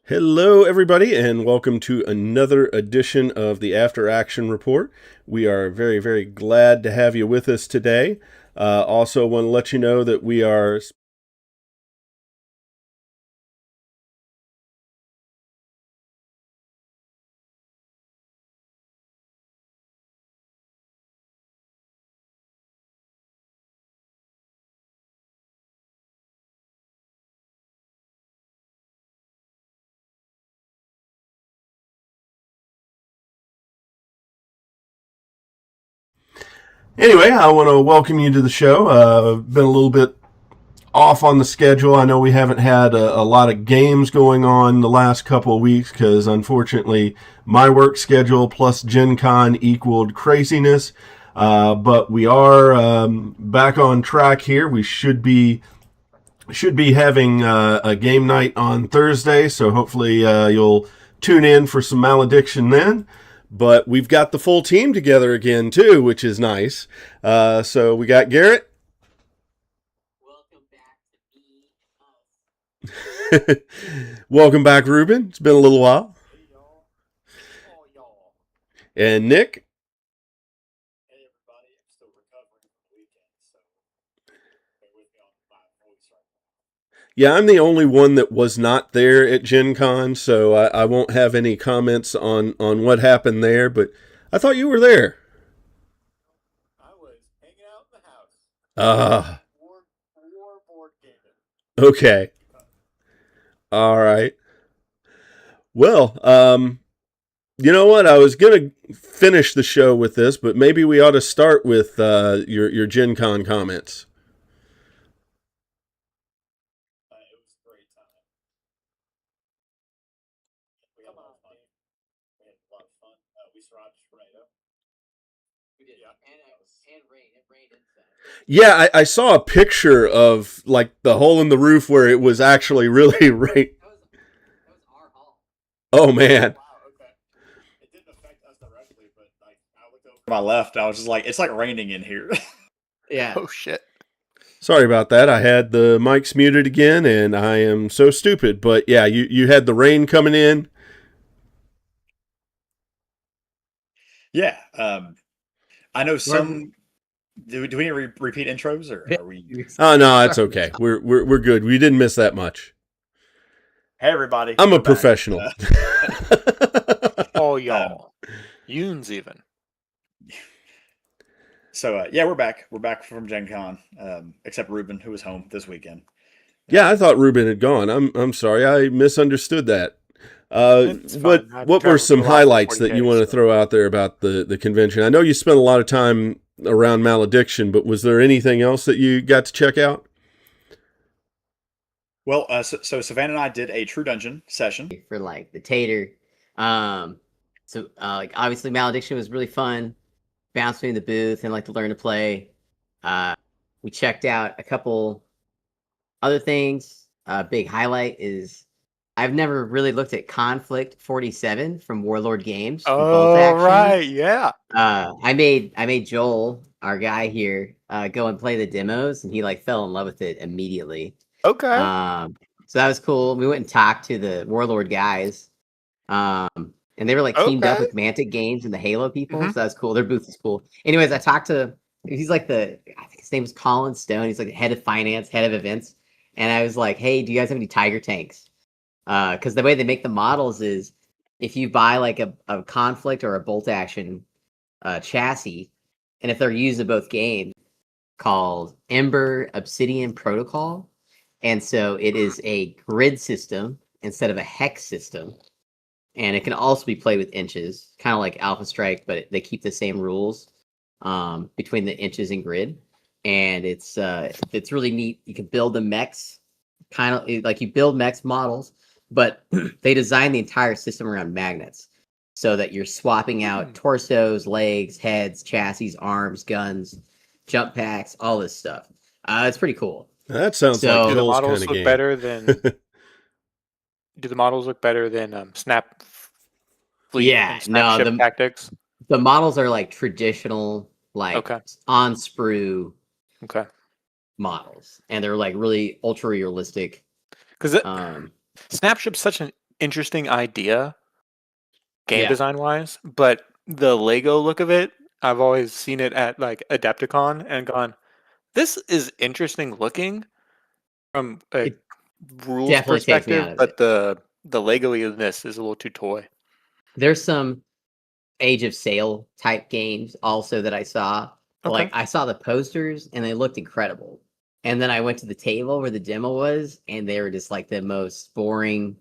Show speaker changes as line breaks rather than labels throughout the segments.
Hello, everybody, and welcome to another edition of the After Action Report. We are very, very glad to have you with us today. Also, want to let you know that we are. Anyway, I want to welcome you to the show. Been a little bit off on the schedule. I know we haven't had a lot of games going on the last couple of weeks because, unfortunately, my work schedule plus Gen Con equaled craziness. But we are back on track here. We should be having a game night on Thursday, so hopefully you'll tune in for some Malediction then. But we've got the full team together again too, which is nice. So we got Garrett.
Welcome back to me.
Welcome back, Ruben. It's been a little while.
Hey, y'all. Oh, y'all.
And Nick.
Hey, everybody. I'm still recovering from the weekend, so bear with me on my voice right now.
Yeah, I'm the only one that was not there at Gen Con, so I won't have any comments on what happened there, but I thought you were there.
I was hanging out in the house.
Ah,
War board gaming.
okay. All right. Well, you know what? I was gonna finish the show with this, but maybe we ought to start with your Gen Con comments.
It was a great time. We had a lot of fun. We had a lot of fun. We survived a tornado. We did. Yeah. And rain. It rained inside.
Yeah, I saw a picture of like the hole in the roof where it was actually really rain.
That was our hall.
Oh man.
Wow. Okay. It didn't affect us directly, but like I looked over to my left. I was just like, it's like raining in here.
Yeah.
Oh shit.
Sorry about that. I had the mics muted again, and I am so stupid. But yeah, you had the rain coming in.
Yeah. I know some. Do we need to repeat intros, or are we?
Oh no, it's okay. We're good. We didn't miss that much.
Hey, everybody.
I'm
we're
a
back.
professional.
Oh y'all. Yoons even.
So yeah, we're back. We're back from Gen Con, except Ruben, who was home this weekend.
Yeah, I thought Ruben had gone. I'm sorry. I misunderstood that.
It's
What
fine. I've
what were
traveled
some
a lot for
highlights
40
that you
days,
want to
so.
throw out there about the convention? I know you spent a lot of time around Malediction, but was there anything else that you got to check out?
Well, so Savannah and I did a True Dungeon session.
For like the tater. Like obviously Malediction was really fun. Bounce me in the booth and like to learn to play. We checked out a couple other things. Big highlight is I've never really looked at Conflict 47 from Warlord Games. the bolt
Oh
action.
right, yeah.
I made Joel, our guy here, go and play the demos, and he like fell in love with it immediately.
Okay.
So that was cool. We went and talked to the Warlord guys. And they were like teamed up
Okay.
with Mantic Games and the Halo people.
Mhm.
So that's cool. Their booth is cool. Anyways, I talked to he's like I think his name is Colin Stone. He's like the head of finance, head of events. And I was like, hey, do you guys have any Tiger tanks? Because the way they make the models is if you buy like a conflict or a bolt action chassis, and if they're used in both games, called Ember Obsidian Protocol. And so it is a grid system instead of a hex system. And it can also be played with inches, kind of like Alpha Strike, but they keep the same rules between the inches and grid. And it's really neat. You can build the mechs, kind of like you build mechs models, but they design the entire system around magnets, so that you're swapping out torsos, legs, heads, chassis, arms, guns, jump packs, all this stuff. It's pretty cool.
That sounds
So-
like
Do the
Joel's kind
models
of
look
game.
better than do the models look better than Snap Fleet
Yeah,
and Snap
no,
Ship Tactics?
The models are like traditional, like
Okay.
on sprue
Okay.
models, and they're like really ultra realistic.
Because
Um,
Snap Ship's such an interesting idea, game
Yeah.
design wise, but the Lego look of it, I've always seen it at like Adepticon and gone, this is interesting looking from a
It
rules
definitely takes me out
perspective,
of
but
it.
the Lego-ness is a little too toy.
There's some Age of Sail type games also that I saw.
Okay.
Like I saw the posters and they looked incredible. And then I went to the table where the demo was, and they were just like the most boring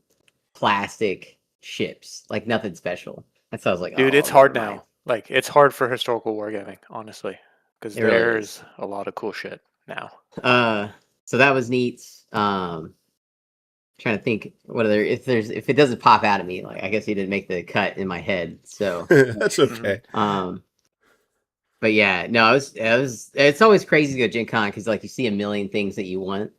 plastic ships, like nothing special. And so I was like,
Dude,
oh,
it's
never
hard
mind.
now. Like it's hard for historical wargaming, honestly, because
It really
there's
is.
a lot of cool shit now.
So that was neat. Trying to think what other if it doesn't pop out at me, like I guess he didn't make the cut in my head. So
That's okay.
but yeah, no, it's always crazy to go Gen Con because like you see a million things that you want.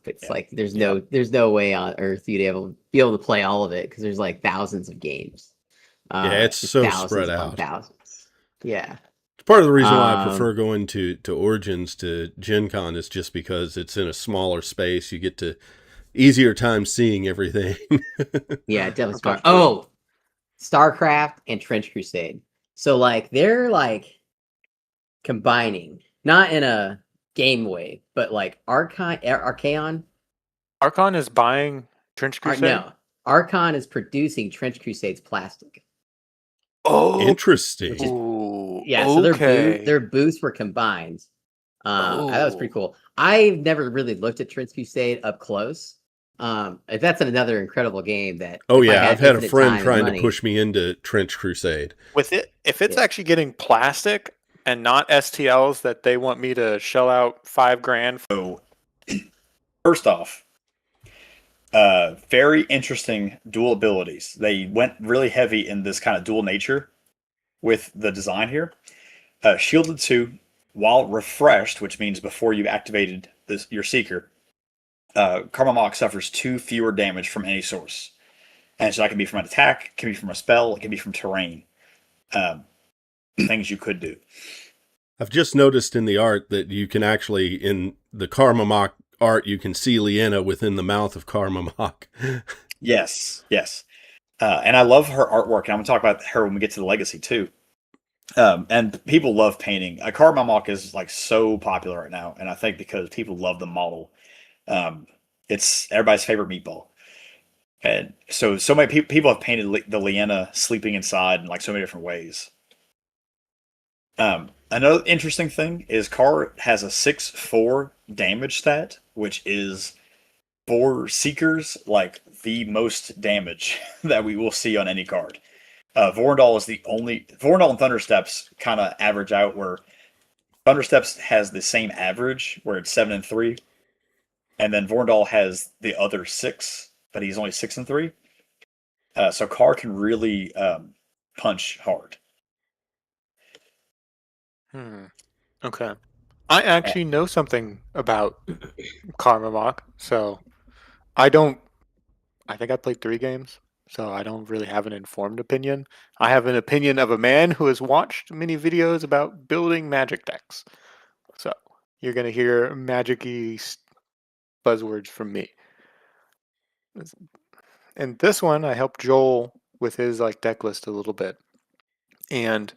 It's like there's no way on earth you'd be able to play all of it because there's like thousands of games.
Yeah, it's
Just
so
thousands
spread
upon
out.
thousands. Yeah.
It's part of the reason why I prefer going to Origins to Gen Con is just because it's in a smaller space. You get to easier time seeing everything.
Yeah, definitely smart. Oh, StarCraft and Trench Crusade. So like they're like combining, not in a game way, but like Archaon.
Archon is buying Trench Crusade?
No, Archon is producing Trench Crusade's plastic.
Oh,
interesting.
Yeah, so their booths were combined. I thought it was pretty cool. I've never really looked at Trench Crusade up close. That's another incredible game that.
Oh yeah, I've had a friend trying to push me into Trench Crusade.
With it, if it's actually getting plastic and not STLs that they want me to shell out $5,000.
So, first off, very interesting dual abilities. They went really heavy in this kind of dual nature with the design here. Shielded 2, while refreshed, which means before you activated your Seeker, Karma Mock suffers 2 fewer damage from any source. And so that can be from an attack, it can be from a spell, it can be from terrain. Things you could do.
I've just noticed in the art that you can actually, in the Karma Mock art, you can see Liena within the mouth of Karma Mock.
Yes. And I love her artwork, and I'm going to talk about her when we get to the Legacy too. And people love painting. Karma Mock is like so popular right now, and I think because people love the model. It's everybody's favorite meatball. And so many people have painted the Liena sleeping inside in like so many different ways. Another interesting thing is Karr has a 6/4 damage stat, which is for Seekers like the most damage that we will see on any card. Vorndal is the only. Vorndal and Thundersteps kind of average out where Thundersteps has the same average where it's 7 and 3, and then Vorndal has the other 6, but he's only 6 and 3. So Karr can really punch hard.
Okay. I actually know something about Karma Mock, so I think I played 3 games, so I don't really have an informed opinion. I have an opinion of a man who has watched many videos about building magic decks. So you're going to hear magic-y buzzwords from me. And this one, I helped Joel with his like deck list a little bit. And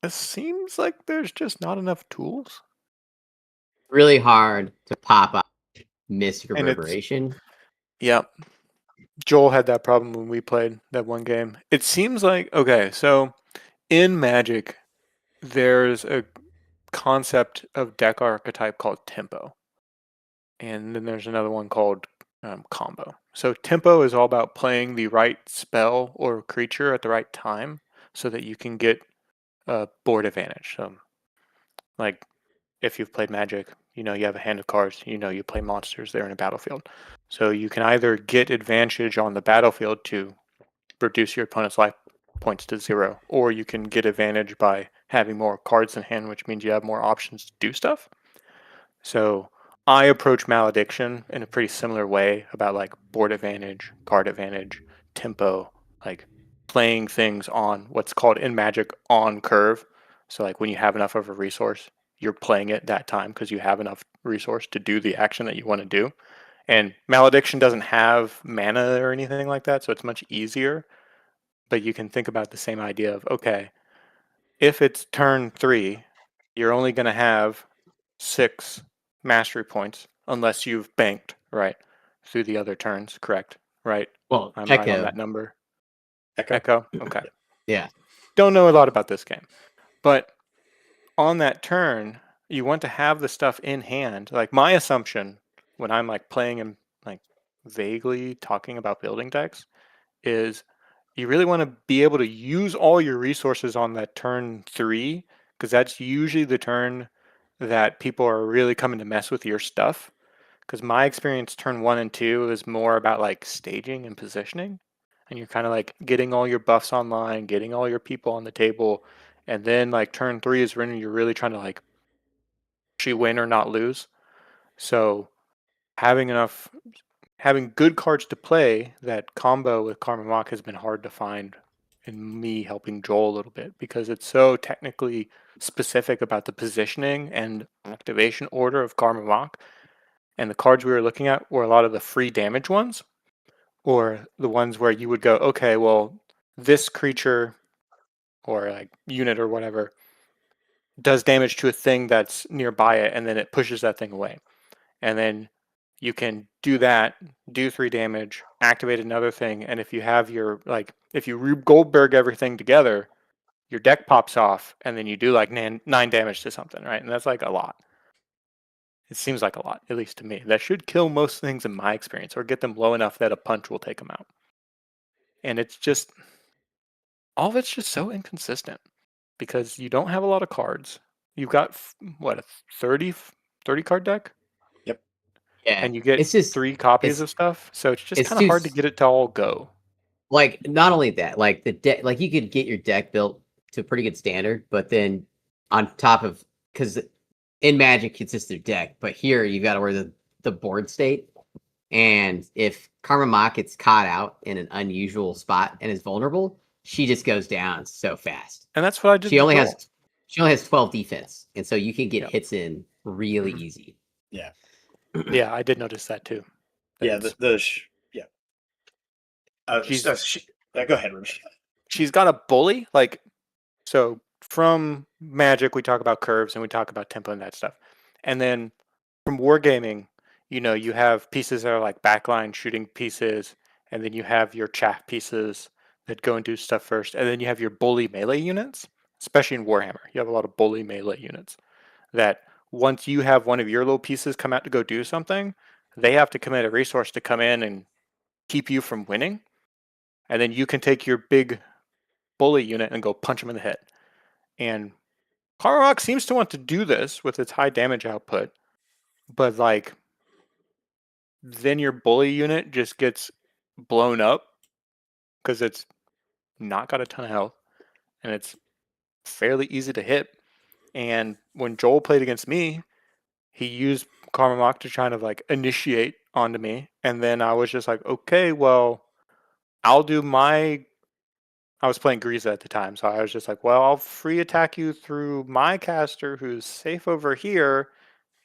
it seems like there's just not enough tools.
Really hard to pop up Mystic Reverberation.
Yep. Joel had that problem when we played that one game. It seems like, okay, so in Magic, there's a concept of deck archetype called tempo. And then there's another one called combo. So tempo is all about playing the right spell or creature at the right time so that you can get board advantage. So, like, if you've played Magic, you know you have a hand of cards, you know you play monsters there in a battlefield. So you can either get advantage on the battlefield to reduce your opponent's life points to 0, or you can get advantage by having more cards in hand, which means you have more options to do stuff. So I approach Malediction in a pretty similar way about like board advantage, card advantage, tempo, like playing things on what's called in Magic on curve. So like when you have enough of a resource, you're playing it that time because you have enough resource to do the action that you want to do. And Malediction doesn't have mana or anything like that, so it's much easier. But you can think about the same idea of, okay, if it's turn 3, you're only going to have 6 mastery points unless you've banked, right, through the other turns, correct? Right?
Well,
I'm right on
Echo.
that number.
Echo.
Echo? Okay.
Yeah.
Don't know a lot about this game. But on that turn, you want to have the stuff in hand. Like my assumption when I'm like playing and like vaguely talking about building decks is you really want to be able to use all your resources on that turn 3, because that's usually the turn that people are really coming to mess with your stuff. Because my experience turn 1 and 2 is more about like staging and positioning, and you're kind of like getting all your buffs online, getting all your people on the table, and then like turn 3 is when you're really trying to like actually win or not lose. So having enough, having good cards to play that combo with Karma Mock has been hard to find in me helping Joel a little bit, because it's so technically specific about the positioning and activation order of Karma Mock. And the cards we were looking at were a lot of the free damage ones, or the ones where you would go, okay, well, this creature or like unit or whatever does damage to a thing that's nearby it, and then it pushes that thing away. And then you can do that, do 3 damage, activate another thing, and if you have your, like, if you Rube Goldberg everything together, your deck pops off, and then you do like 9 damage to something, right? And that's like a lot. It seems like a lot, at least to me. That should kill most things in my experience, or get them low enough that a punch will take them out. And it's just, all of it's just so inconsistent, because you don't have a lot of cards. You've got, what, a 30 card deck?
Yeah.
And you get
it's just
3 copies
it's-
of stuff, so it's just
it's
kind of
too
hard to
s-
get it to all go.
like not only that, like the deck, like you could get your deck built to a pretty good standard, but then on top of, because in Magic it's just their deck, but here you've got to worry the board state, and if Karma Mock gets caught out in an unusual spot and is vulnerable, she just goes down so fast.
And that's what I did.
She only has 12 defense, and so you can get
Yep.
hits in really
Mhm.
easy.
Yeah, I did notice that too.
Yeah,
It's-
yeah.
She's-
Go ahead, Rich.
she's got a bully, like, so from Magic we talk about curves and we talk about tempo and that stuff, and then from wargaming, you know, you have pieces that are like backline shooting pieces, and then you have your chaff pieces that go and do stuff first, and then you have your bully melee units. Especially in Warhammer, you have a lot of bully melee units that once you have one of your little pieces come out to go do something, they have to commit a resource to come in and keep you from winning. And then you can take your big bully unit and go punch them in the head. And Karma Mock seems to want to do this with its high damage output, but like, then your bully unit just gets blown up because it's not got a ton of health and it's fairly easy to hit. And when Joel played against me, he used Karma Mock to try to like initiate onto me, and then I was just like, okay, well, I'll do my. I was playing Griza at the time, so I was just like, well, I'll free attack you through my caster who's safe over here,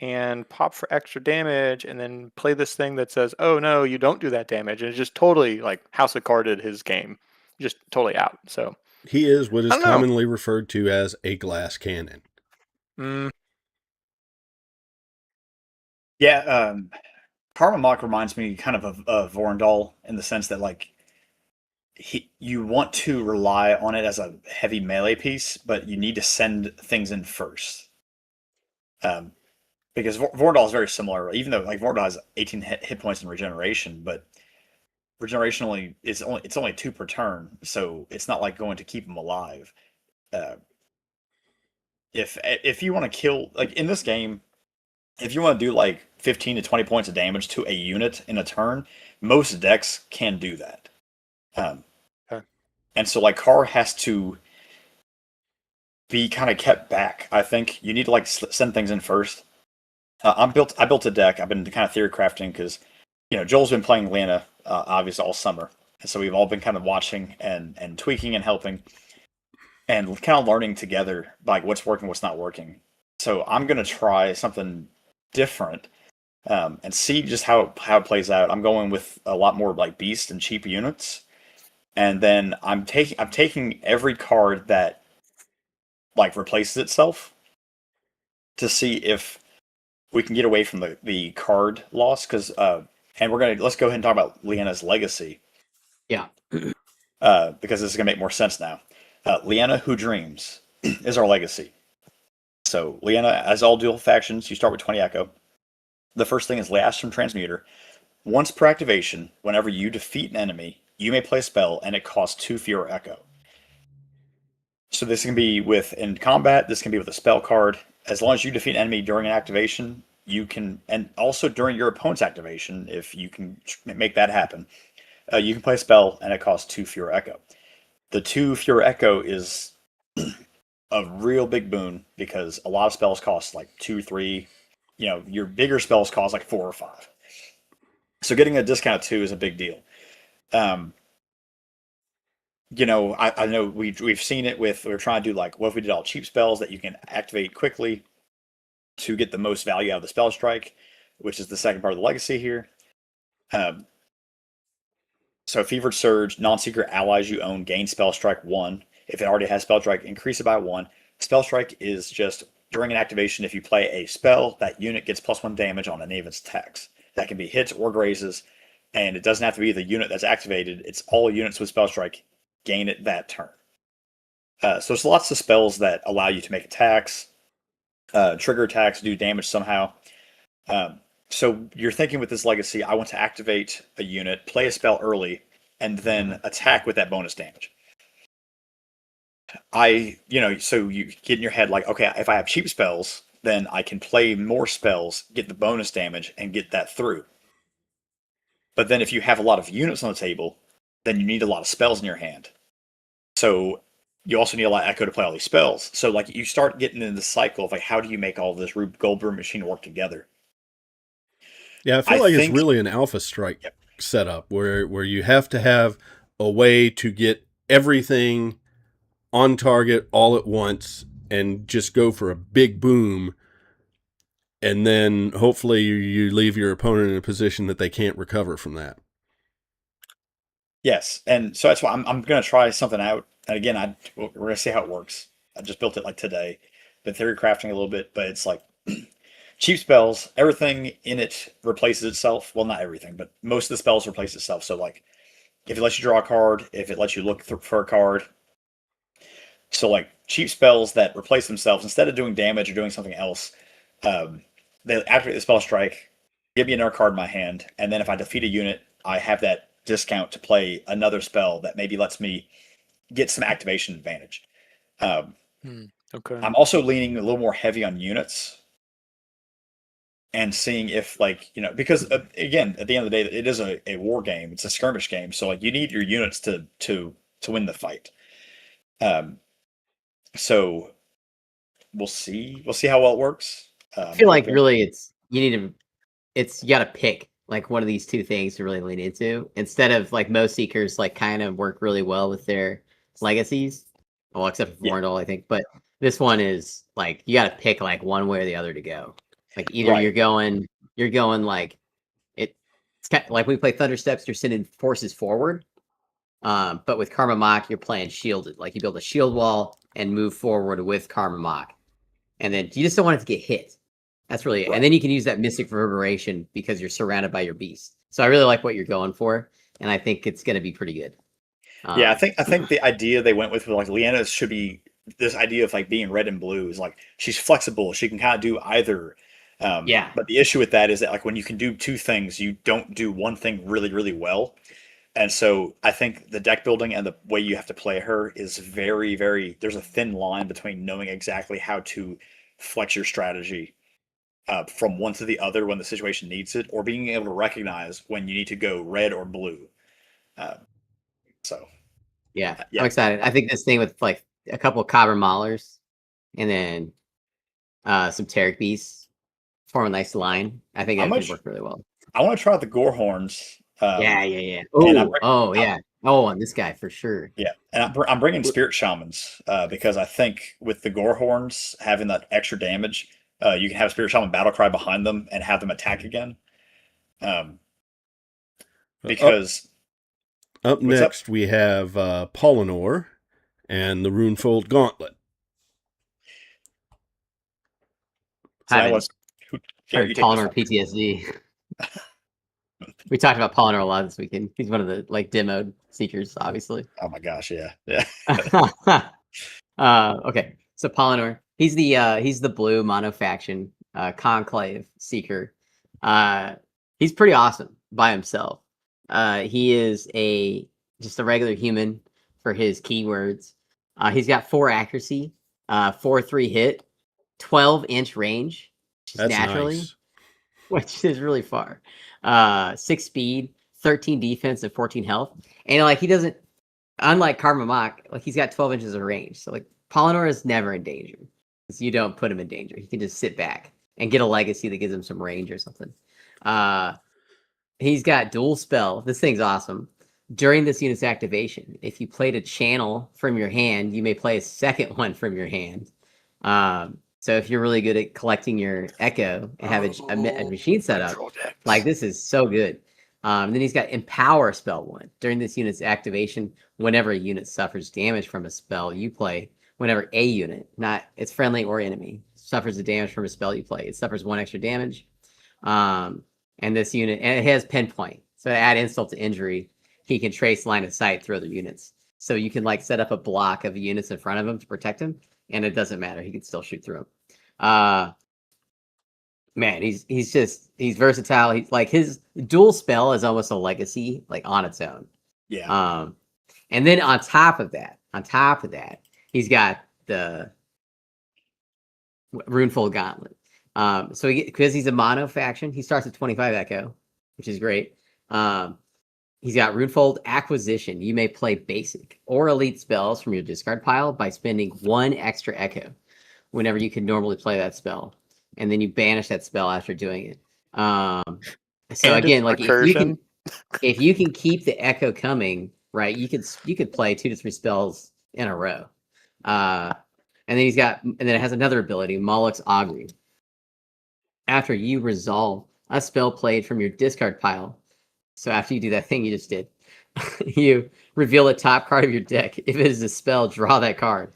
and pop for extra damage, and then play this thing that says, oh no, you don't do that damage, and it just totally like House of Carded his game, just totally out. So
He is what is
I don't know.
commonly referred to as a glass cannon.
Yeah, Karma Mock reminds me kind of Vorndal in the sense that like you want to rely on it as a heavy melee piece, but you need to send things in first. Because Vorndal is very similar, even though like Vorndal has 18 hit points in regeneration, but regeneration it's only 2 per turn, so it's not like going to keep him alive. If you want to kill, like in this game, if you want to do like 15 to 20 points of damage to a unit in a turn, most decks can do that.
Okay.
And so like Carr has to be kind of kept back. I think you need to like send things in first. I built a deck. I've been kind of theory crafting because, you know, Joel's been playing Lana obviously all summer, and so we've all been kind of watching and tweaking and helping, and kind of learning together like what's working, what's not working. So I'm gonna try something different and see just how it plays out. I'm going with a lot more like beast and cheap units, and then I'm taking every card that like replaces itself to see if we can get away from the card loss. Because and let's go ahead and talk about Leanna's legacy.
Yeah.
Because this is gonna make more sense now. Leanna Who Dreams is our legacy. So Leanna, as all dual factions, you start with 20 Echo. The first thing is Last from Transmuter. Once per activation, whenever you defeat an enemy, you may play a spell and it costs 2 fewer Echo. So this can be in combat, this can be with a spell card. As long as you defeat an enemy during an activation, you can, and also during your opponent's activation, if you can make that happen, you can play a spell and it costs 2 fewer Echo. The 2 fewer Echo is a real big boon because a lot of spells cost like 2, 3. Your bigger spells cost like 4 or 5. So getting a discount of 2 is a big deal. I know we've seen it we're trying to do like, what if we did all cheap spells that you can activate quickly to get the most value out of the spell strike, which is the second part of the legacy here. So Fevered Surge, non-secret allies you own gain spell strike 1. If it already has spell strike, increase it by 1. Spell strike is just during an activation, if you play a spell, that unit gets +1 damage on any of its attacks. That can be hits or grazes, and it doesn't have to be the unit that's activated. It's all units with spell strike gain it that turn. So there's lots of spells that allow you to make attacks, trigger attacks, do damage somehow. So you're thinking with this legacy, I want to activate a unit, play a spell early, and then attack with that bonus damage. So you get in your head like, okay, if I have cheap spells, then I can play more spells, get the bonus damage, and get that through. But then if you have a lot of units on the table, then you need a lot of spells in your hand. So you also need a lot of Echo to play all these spells. So like you start getting into the cycle of like, how do you make all of this Rube Goldberg machine work together?
Yeah, I feel it's really an Alpha Strike setup where you have to have a way to get everything on target all at once and just go for a big boom, and then hopefully you leave your opponent in a position that they can't recover from that.
Yes, and so that's why I'm going to try something out. And again, we're going to see how it works. I just built it like today. Been theory crafting a little bit, but it's like cheap spells, everything in it replaces itself. Well, not everything, but most of the spells replace itself. So like if it lets you draw a card, if it lets you look for a card. So like cheap spells that replace themselves, instead of doing damage or doing something else, they activate the spell strike, give me another card in my hand, and then if I defeat a unit, I have that discount to play another spell that maybe lets me get some activation advantage.
Okay.
I'm also leaning a little more heavy on units and seeing if because again, at the end of the day, it is a war game. It's a skirmish game. So like you need your units to win the fight. So we'll see how well it works.
I feel like really you gotta pick like one of these two things to really lean into instead of like most seekers like kind of work really well with their legacies. Well, except for Vorndal, I think. But this one is like you gotta pick like one way or the other to go. Like either you're going like it's kind of, like we play Thundersteps, you're sending forces forward. But with Karma Mock, you're playing shielded. Like you build a shield wall and move forward with Karma Mock. And then you just don't want it to get hit. That's really it. And then you can use that Mystic Reverberation because you're surrounded by your beast. So I really like what you're going for, and I think it's going to be pretty good.
Yeah, I think the idea they went with like Leanna should be this idea of like being red and blue is like she's flexible. She can kind of do either. But the issue with that is that like when you can do two things, you don't do one thing really, really well. And so I think the deck building and the way you have to play her is very, very, there's a thin line between knowing exactly how to flex your strategy from one to the other when the situation needs it, or being able to recognize when you need to go red or blue.
Yeah, I'm excited. I think this thing with like a couple of Cobber Maulers and then some Taric Beasts form a nice line. I think that could work really well.
I want to try out the Gorehorns.
Yeah. And this guy for sure.
Yeah, and I'm bringing Spirit Shamans because I think with the Gorehorns having that extra damage, you can have Spirit Shaman Battlecry behind them and have them attack again. Because
Up
What's up?
next, we have Pollinor and the Runefold Gauntlet.
so that
Haven't
was
heard
you take this
Polynor
one.
PTSD. We talked about Polynor a lot this weekend. He's one of the like demoed seekers, obviously.
Oh my gosh, yeah.
Okay, so Polynor, he's the blue mono faction conclave seeker. He's pretty awesome by himself. He is just a regular human for his keywords. He's got 4 accuracy, 4/3 hit, 12-inch range, which is
That's
naturally,
nice.
which is really far. 6 speed, 13 defense, and 14 health. And like he doesn't, unlike Karma Mock, like he's got 12 inches of range. So like Polynor is never in danger. Because you don't put him in danger. He can just sit back and get a legacy that gives him some range or something. He's got dual spell. This thing's awesome. During this unit's activation, if you played a channel from your hand, you may play a second one from your hand. So if you're really good at collecting your echo and have a machine set up, like this is so good. Then he's got Empower spell 1. During this unit's activation, whenever a unit suffers damage from a spell you play, whenever a unit, not it's friendly or enemy, suffers the damage from a spell you play, it suffers 1 extra damage. And this unit, and it has pinpoint. So to add insult to injury, he can trace line of sight through other units. So you can like set up a block of units in front of him to protect him, and it doesn't matter. He can still shoot through them. Man, he's versatile. He's like his dual spell is almost a legacy, like on its own.
Yeah.
And then on top of that, he's got the Runefold Gauntlet. So because he's a mono faction, he starts at 25 echo, which is great. He's got Runefold Acquisition. You may play basic or elite spells from your discard pile by spending 1 extra echo whenever you can normally play that spell, and then you banish that spell after doing it. So
And
again,
it's
like
recursion.
if you can keep the echo coming, right, you could play 2 to 3 spells in a row. And then it has another ability, Moloch's Augury. After you resolve a spell played from your discard pile, so after you do that thing you just did, you reveal the top card of your deck. If it is a spell, draw that card.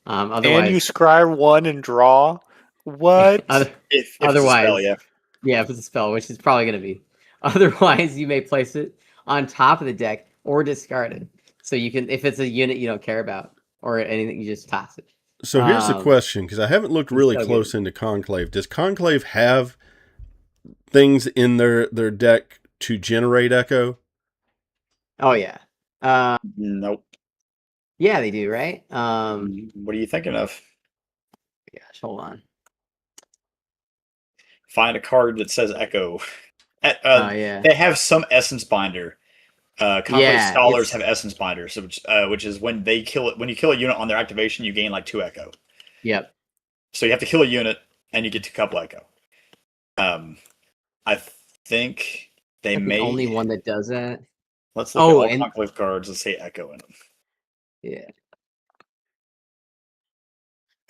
Otherwise,
And you scry 1 and draw. What?
If
otherwise,
it's a spell,
yeah, if it's a spell, which is probably going to be. Otherwise, you may place it on top of the deck or discard it. So you can, if it's a unit you don't care about or anything, you just toss it.
So here's the question, because I haven't looked really
so
close
good.
into Conclave. Does Conclave have things in their deck to generate echo?
Oh yeah,
Nope.
yeah, they do, right?
What are you thinking of?
Gosh, hold on.
Find a card that says Echo.
Yeah.
They have some Essence Binder. Conclave
Yeah,
Scholars
it's-
have Essence Binders, which is when they kill it. When you kill a unit on their activation, you gain like 2 Echo.
Yep.
So you have to kill a unit, and you get to couple Echo. I think they
Like
may
the only one that does that.
Let's look at all Conclave cards and say Echo in them.
Yeah.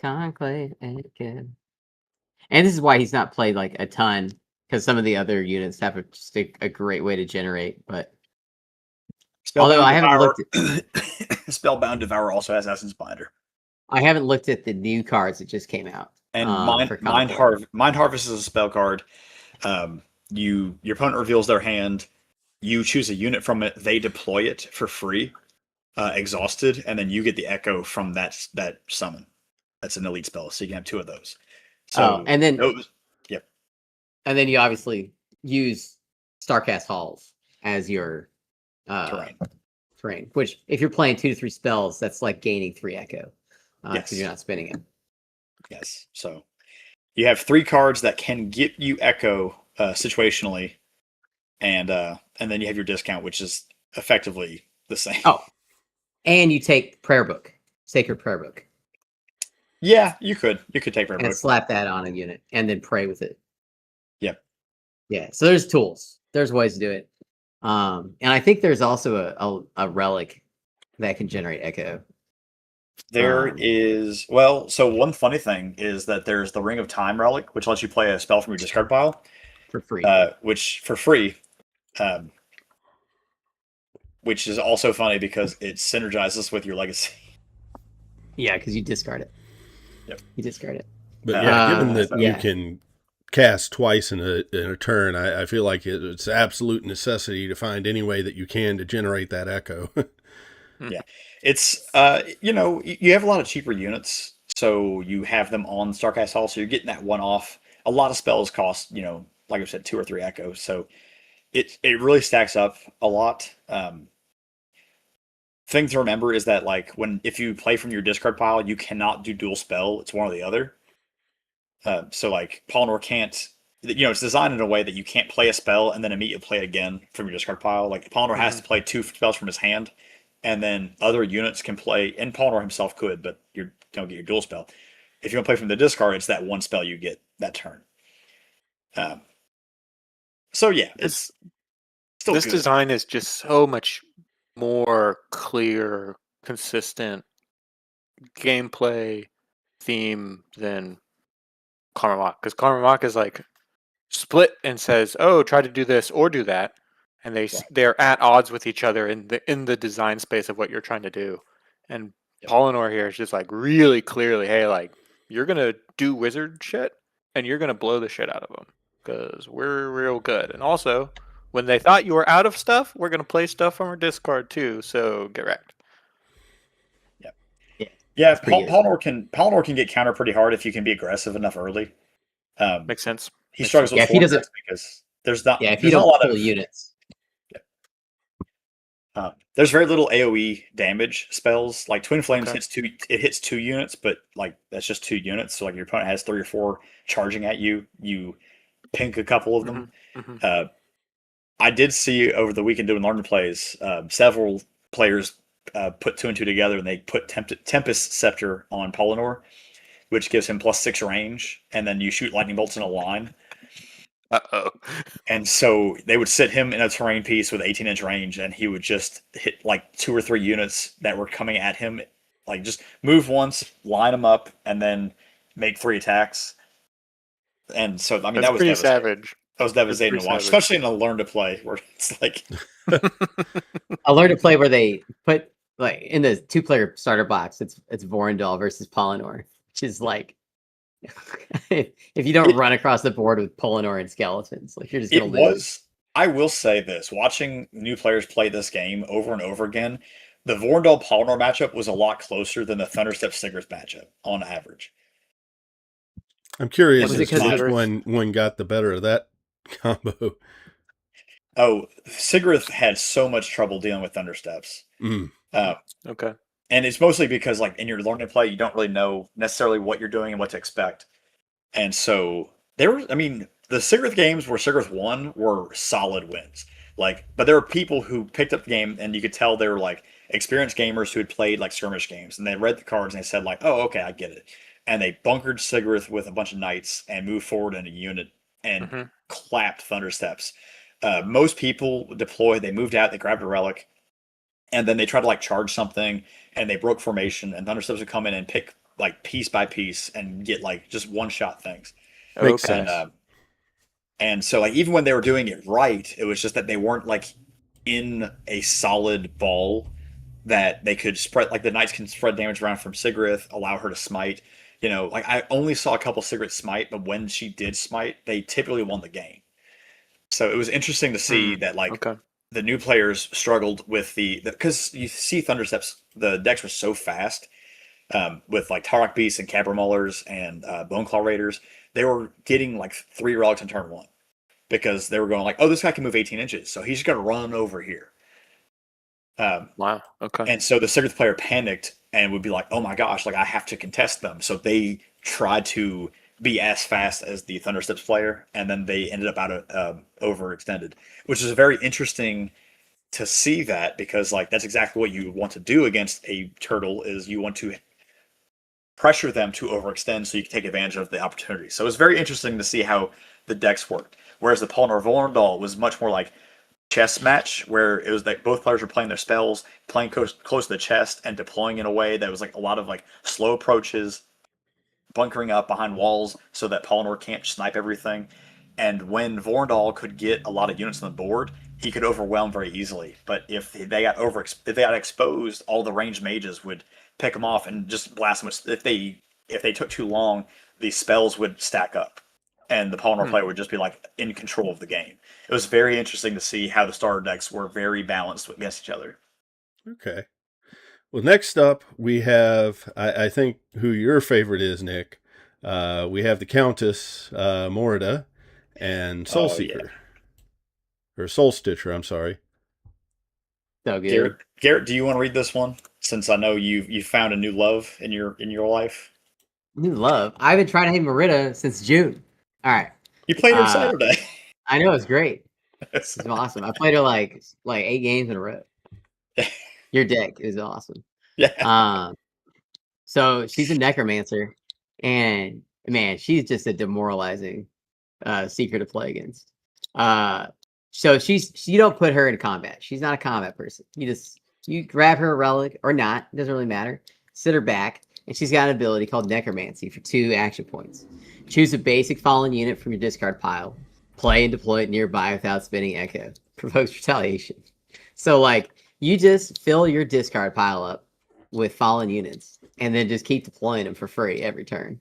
Conclave Echo. And this is why he's not played like a ton, because some of the other units have just a great way to generate. But although I haven't looked at,
Spellbound Devour also has Essence Binder.
I haven't looked at the new cards that just came out.
And
for
Mind
Conclave.
Harvest is a spell card. Your opponent reveals their hand. You choose a unit from it. They deploy it for free, exhausted, and then you get the echo from that summon. That's an elite spell, so you can have 2 of those. So
and then
yep.
And then you obviously use Starcast Halls as your terrain. Which, if you're playing 2 to 3 spells, that's like gaining 3 echo because you're not spinning it.
Yes. So you have 3 cards that can get you echo situationally, and then you have your discount, which is effectively the same.
Oh, and you take Prayer Book, Sacred Prayer Book.
Yeah, you could take Prayer
and
Book.
slap that on a unit and then pray with it.
Yep.
Yeah. So there's tools. There's ways to do it. And I think there's also a relic that can generate echo.
There
Um,
is, well, so one funny thing is that there's the Ring of Time relic, which lets you play a spell from your discard pile,
for free.
which for free, um, which is also funny because it synergizes with your legacy.
Yeah, because you discard it.
Yep.
You discard it.
But yeah, given that you
yeah.
can cast twice in a turn, I feel like it's absolute necessity to find any way that you can to generate that echo.
It's you have a lot of cheaper units, so you have them on Starcast Hall, so you're getting that one off. A lot of spells cost, like I said, 2 or 3 echoes, so it really stacks up a lot. Thing to remember is that like if you play from your discard pile, you cannot do dual spell. It's one or the other. So like Polynor can't, it's designed in a way that you can't play a spell and then immediately play it again from your discard pile. Like Polynor has to play 2 spells from his hand, and then other units can play, and Polynor himself could, but you don't get your dual spell. If you want to play from the discard, it's that one spell you get that turn. So yeah, it's still
This
good.
design is just so much more clear, consistent gameplay theme than Karma because Karma is like split and says, "Oh, try to do this or do that," and they're at odds with each other in the design space of what you're trying to do. And Polynor here is just like really clearly, hey, like you're gonna do wizard shit and you're gonna blow the shit out of them because we're real good. And also, when they thought you were out of stuff, we're gonna play stuff from our discard too. So get wrecked.
Yeah,
pretty good.
Polynor can get countered pretty hard if you can be aggressive enough early.
Makes sense.
He struggles with
Yeah, if he doesn't-
Vortex because there's not
Yeah, if you
there's not a
don't
lot
pull
of
units.
there's very little AoE damage spells. Like Twin Flames
Okay.
hits 2 units, but like that's just 2 units. So like your opponent has 3 or 4 charging at you, you pink a couple of them.
Mhm.
I did see over the weekend doing learning plays, several players put 2 and 2 together, and they put Tempest Scepter on Polynor, which gives him +6 range, and then you shoot lightning bolts in a line.
Uh-oh.
And so they would sit him in a terrain piece with 18-inch range, and he would just hit like 2 or 3 units that were coming at him. Like just move once, line them up, and then make 3 attacks. And so I mean
That's
that was
pretty
devastating.
savage.
That was devastating to watch,
savage.
especially in a learn to play where it's like
I learned to play where they put like in the 2-player starter box. It's Vorendal versus Polynor, which is like if you don't run across the board with Polynor and skeletons, like you're just gonna
it
lose.
was. I will say this: watching new players play this game over and over again, the Vorendal Polynor matchup was a lot closer than the Thunderstep Sigurd matchup on average.
I'm curious
Was it
as to
'cause
which one got the better of that combo.
Oh, Sigurd had so much trouble dealing with Thundersteps.
Mm.
Okay.
And it's mostly because, like, in your learning to play, you don't really know necessarily what you're doing and what to expect. And so the Sigurd games where Sigurd won were solid wins. Like, but there were people who picked up the game, and you could tell they were like experienced gamers who had played like skirmish games, and they read the cards and they said like, "Oh, okay, I get it." And they bunkered Sigurd with a bunch of knights and moved forward in a unit and clapped Thundersteps. Most people deployed, they moved out, they grabbed a relic, and then they tried to like charge something, and they broke formation, and Thundersteps would come in and pick like piece by piece and get like just one shot things.
Makes
Okay.
sense.
And so like even when they were doing it right, it was just that they weren't like in a solid ball that they could spread, like the knights can spread damage around from Sigrid, allow her to smite. Like I only saw a couple Sigrid smite, but when she did smite, they typically won the game. So it was interesting to see that like
Okay.
the new players struggled with because you see Thundersteps, the decks were so fast, with like Tarok Beasts and Cabramullers and Boneclaw Raiders. They were getting like 3 relics in turn 1 because they were going like, oh, this guy can move 18 inches, so he's going to run over here.
Wow. Okay.
And so the Sigurd player panicked and would be like, oh my gosh, like I have to contest them. So they tried to be as fast as the Thundersteps player, and then they ended up overextended, which is very interesting to see that, because like that's exactly what you want to do against a turtle, is you want to pressure them to overextend so you can take advantage of the opportunity. So it's very interesting to see how the decks worked. Whereas the Polynor Vorendal was much more like chess match where it was like both players were playing their spells, playing close to the chest, and deploying in a way that was like a lot of like slow approaches, bunkering up behind walls so that Polynor can't snipe everything. And when Vorndal could get a lot of units on the board, he could overwhelm very easily. But if they got exposed, all the ranged mages would pick them off and just blast them. If they took too long, these spells would stack up, and the Polynor player would just be like in control of the game. It was very interesting to see how the starter decks were very balanced against each other.
Okay. Well, next up we have, I think, who your favorite is, Nick. We have the Countess Morida and Soulseeker. Or Soul Stitcher, I'm sorry.
So good.
Garrett, do you want to read this one? Since I know you found a new love in your life.
New love. I've been trying to hit Merida since June. All right.
You played her Saturday.
I know, it's great. It's awesome. I played her like 8 games in a row. Your deck is awesome.
Yeah.
So she's a necromancer, and man, she's just a demoralizing seeker to play against. So you don't put her in combat. She's not a combat person. You grab her a relic or not, it doesn't really matter. Sit her back, and she's got an ability called Necromancy for 2 action points. Choose a basic fallen unit from your discard pile. Play and deploy it nearby without spinning Echo. Provokes retaliation. So like you just fill your discard pile up with fallen units, and then just keep deploying them for free every turn.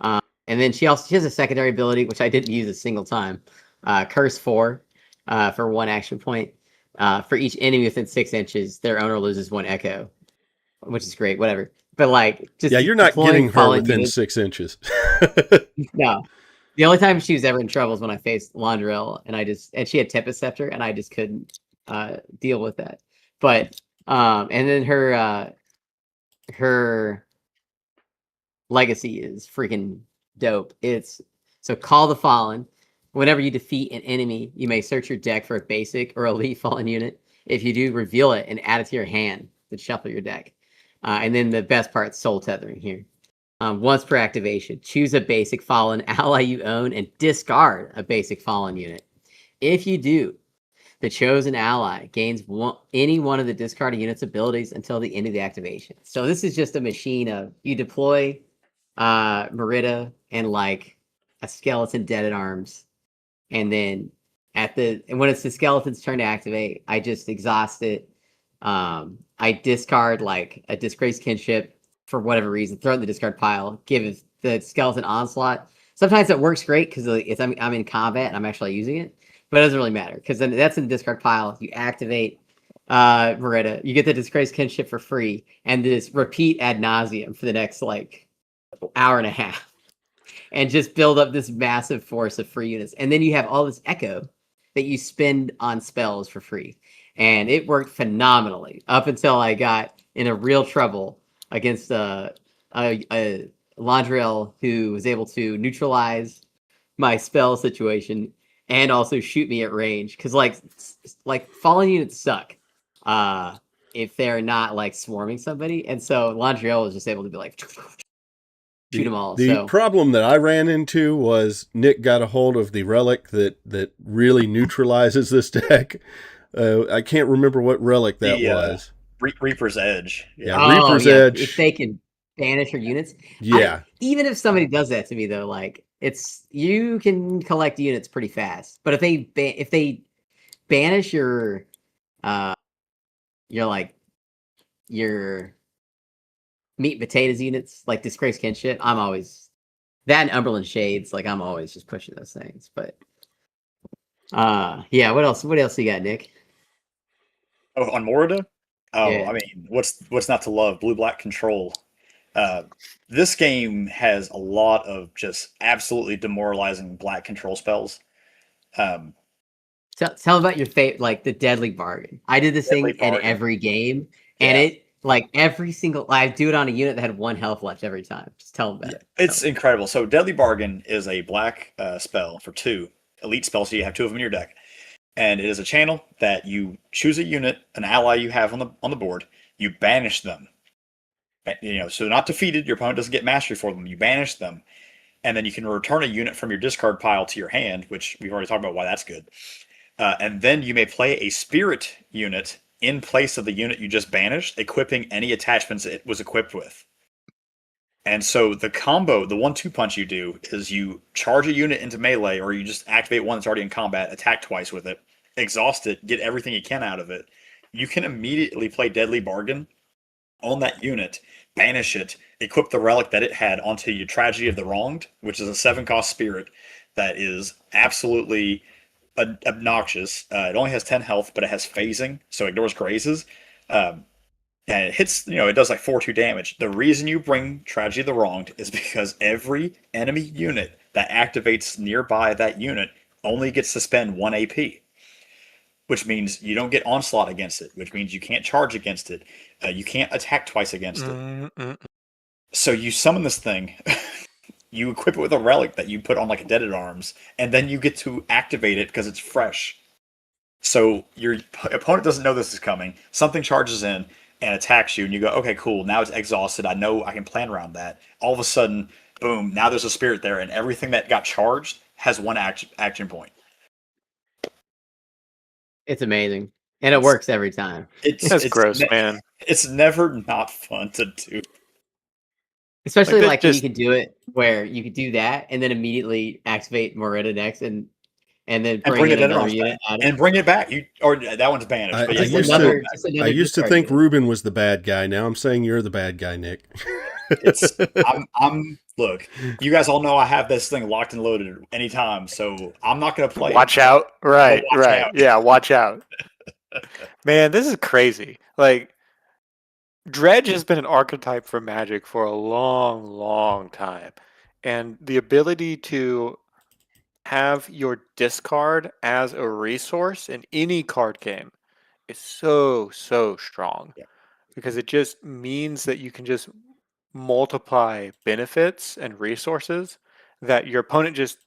And then she has a secondary ability which I didn't use a single time. Curse 4 for 1 action point. For each enemy within 6 inches, their owner loses 1 Echo, which is great. Whatever. But like, just
you're not getting her within
units.
6 inches.
No. The only time she was ever in trouble was when I faced Londrel, and she had Tempest Scepter, and I just couldn't deal with that. But and then her legacy is freaking dope. So Call the Fallen. Whenever you defeat an enemy, you may search your deck for a basic or elite fallen unit. If you do, reveal it and add it to your hand to shuffle your deck. And then the best part, soul tethering here. Once per activation, choose a basic fallen ally you own and discard a basic fallen unit. If you do, the chosen ally gains any one of the discarded unit's abilities until the end of the activation. So this is just a machine of you deploy Merida and like a skeleton dead at arms. And then when it's the skeleton's turn to activate, I just exhaust it. I discard like a disgraced kinship for whatever reason, throw it in the discard pile, give the skeleton onslaught. Sometimes it works great because I'm in combat and I'm actually using it, but it doesn't really matter because then that's in the discard pile. You activate Merida, you get the disgraced kinship for free, and just repeat ad nauseum for the next like hour and a half. And just build up this massive force of free units. And then you have all this Echo that you spend on spells for free. And it worked phenomenally up until I got in a real trouble against a Londrel who was able to neutralize my spell situation and also shoot me at range. Because like fallen units suck if they're not like swarming somebody. And so Londrel was just able to be like... shoot them all.
The problem that I ran into was Nick got a hold of the relic that really neutralizes this deck. I can't remember what relic that was.
Reaper's Edge.
Reaper's Edge.
If they can banish your units.
Yeah.
Even if somebody does that to me though, like you can collect units pretty fast. But if they banish your meat and potatoes units, like Disgrace Kinship, I'm always that and Umberland Shades, like I'm always just pushing those things. But yeah, what else you got, Nick?
Oh, on Morida? Oh,
Yeah.
I mean, what's not to love? Blue-black control. This game has a lot of just absolutely demoralizing black control spells.
Tell about your fate, like the Deadly Bargain. I did this thing in every game, and it like every single I do it on a unit that had 1 health left every time. Just tell them about it.
It's incredible. So Deadly Bargain is a black spell for 2 elite spells. So you have 2 of them in your deck, and it is a channel that you choose a unit, an ally you have on the board. You banish them. So they're not defeated. Your opponent doesn't get mastery for them. You banish them, and then you can return a unit from your discard pile to your hand, which we've already talked about why that's good. And then you may play a spirit unit in place of the unit you just banished, equipping any attachments it was equipped with. And so the combo, the 1-2 punch you do is you charge a unit into melee, or you just activate one that's already in combat, attack twice with it, exhaust it, get everything you can out of it. You can immediately play Deadly Bargain on that unit, banish it, equip the relic that it had onto your Tragedy of the Wronged, which is a 7-cost spirit that is absolutely obnoxious. It only has 10 health, but it has phasing, so it ignores grazes. And it hits, it does like 4-2 damage. The reason you bring Tragedy of the Wronged is because every enemy unit that activates nearby that unit only gets to spend 1 AP, which means you don't get onslaught against it, which means you can't charge against it. You can't attack twice against it. So you summon this thing, you equip it with a relic that you put on like a Dead at Arms, and then you get to activate it because it's fresh. So your opponent doesn't know this is coming. Something charges in and attacks you, and you go, okay, cool, now it's exhausted. I know I can plan around that. All of a sudden, boom, now there's a spirit there, and everything that got charged has one action point.
It's amazing. And it works every time.
That's gross, man.
It's never not fun to do.
Especially
Like,
like
that
when
just-
you could do it where you could do that and then immediately activate Moretta next and then bring in another unit out of
and bring it back. Or that one's banished.
I
but
used
just
to-
another
I used to
discard
think
unit.
Ruben was the bad guy. Now I'm saying you're the bad guy, Nick.
Look, you guys all know I have this thing locked and loaded anytime, so I'm not going to play.
Watch out. Right,
Watch
right.
out.
Yeah, watch out. Man, this is crazy. Like, Dredge has been an archetype for Magic for a long, long time. And the ability to have your discard as a resource in any card game is so, so strong.
Yeah.
Because it just means that you can just multiply benefits and resources that your opponent just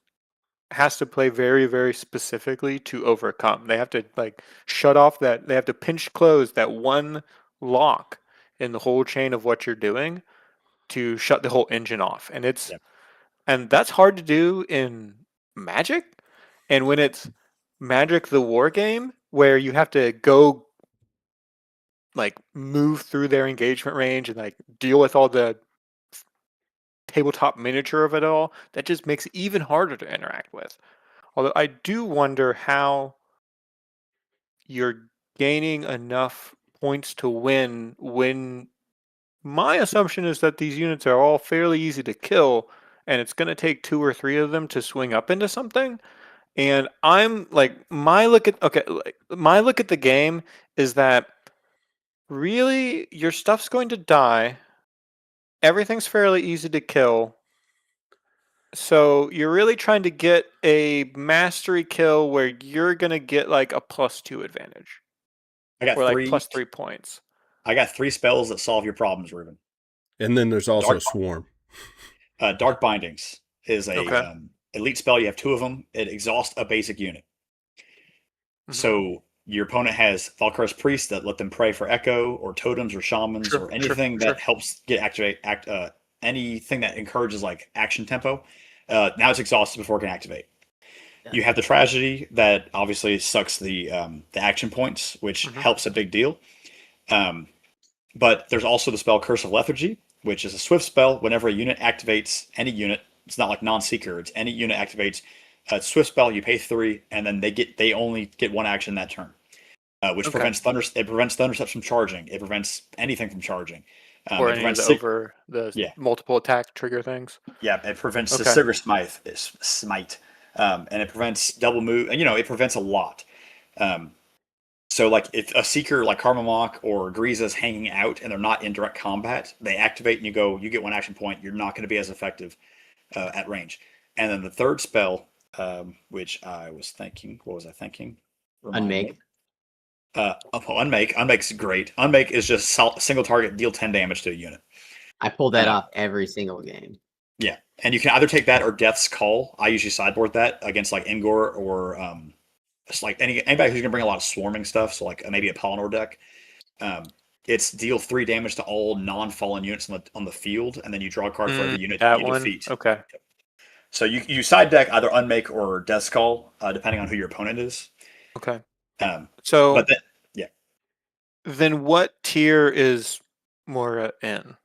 has to play very, very specifically to overcome. They have to like shut off that, they have to pinch close that one lock in the whole chain of what you're doing to shut the whole engine off. And it's
Yep.
and that's hard to do in Magic. And when it's Magic the War game where you have to go like move through their engagement range and like deal with all the tabletop miniature of it all, that just makes it even harder to interact with. Although I do wonder how you're gaining enough points to win when my assumption is that these units are all fairly easy to kill and it's going to take 2 or 3 of them to swing up into something. And I'm like, my look at the game is that really your stuff's going to die. Everything's fairly easy to kill. So you're really trying to get a mastery kill where you're going to get like a +2 advantage.
I got
Or like
three.
+3 points.
I got 3 spells that solve your problems, Ruben.
And then there's also
Dark-
Swarm.
Dark Bindings is a
Okay.
elite spell. You have 2 of them. It exhausts a basic unit.
Mhm.
So your opponent has Valkyra's Priest that let them pray for Echo or totems or shamans
Sure,
or anything
sure.
that helps get anything that encourages like action tempo. Now it's exhausted before it can activate.
Yeah.
You have the Tragedy that obviously sucks the action points, which
Mhm.
helps a big deal. But there's also the spell Curse of Lethargy, which is a swift spell. Whenever a unit activates, any unit, it's not like non-seeker, it's any unit activates a swift spell, you pay 3, and then they only get 1 action that turn. Which
Okay.
prevents Thundersteps from charging. It prevents anything from charging.
Or
it
any of
prevents
the
sig-
over the
Yeah.
multiple attack trigger things.
Yeah, it prevents the
Okay.
Sigurd Smite, and it prevents double move. And it prevents a lot. So, like, if a Seeker like Karma Mock or Griza is hanging out and they're not in direct combat, they activate and you get 1 action point. You're not going to be as effective at range. And then the third spell, which I was thinking, what was I thinking? Remind me.
Unmake.
Unmake. Unmake's great. Unmake is just single target, deal 10 damage to a unit.
I pulled that
Yeah.
off every single game.
Yeah, and you can either take that or Death's Call. I usually sideboard that against like Ingor or it's like anybody who's gonna bring a lot of swarming stuff. So like maybe a Polynor deck. It's deal 3 damage to all non-fallen units on the field, and then you draw a card for every unit
That
you
one.
defeat.
Okay.
So you side deck either Unmake or Death's Call, depending on who your opponent is.
Okay.
Um,
So
but then,
then what tier is Mora in?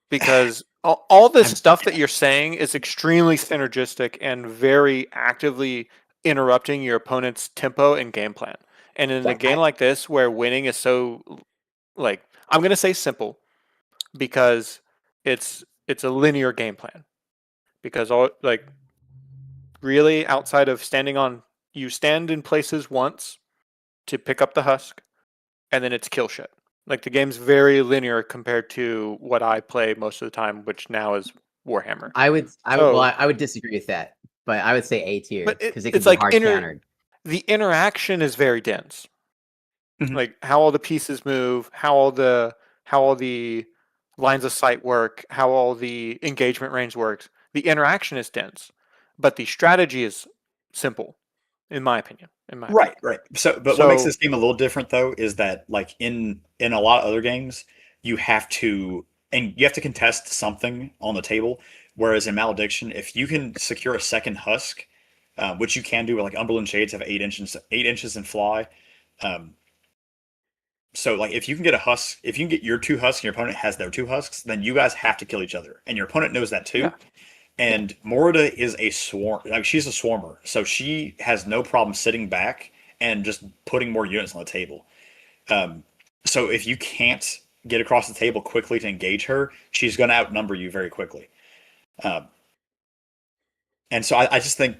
Because all this
I'm-
stuff that you're saying is extremely synergistic and very actively interrupting your opponent's tempo and game plan. And in a
Right.
game like this, where winning is so, like, I'm gonna say simple, because it's a linear game plan. Because all, like, really, outside of you stand in places once to pick up the husk, and then it's kill shit. Like, the game's very linear compared to what I play most of the time, which now is Warhammer.
I would
So-
I would disagree with that, but I would say A tier
But
because it can
it's
be
like
hard countered.
the interaction is very dense.
Mhm.
Like how all the pieces move, how all the lines of sight work, how all the engagement range works. The interaction is dense, but the strategy is simple, in my opinion.
right, right. So, but what makes
So-
this game a little different though is that like in a lot of other games, you have to contest something on the table. Whereas in Malediction, if you can secure a second husk, which you can do, like Umberland Shades have 8 inches and fly. So like if you can get a husk, if you can get your 2 husks and your opponent has their 2 husks, then you guys have to kill each other, and your opponent knows that too.
Yeah.
And Morida is a swarm, like she's a swarmer, so she has no problem sitting back and just putting more units on the table. So if you can't get across the table quickly to engage her, she's going to outnumber you very quickly. And so I just think,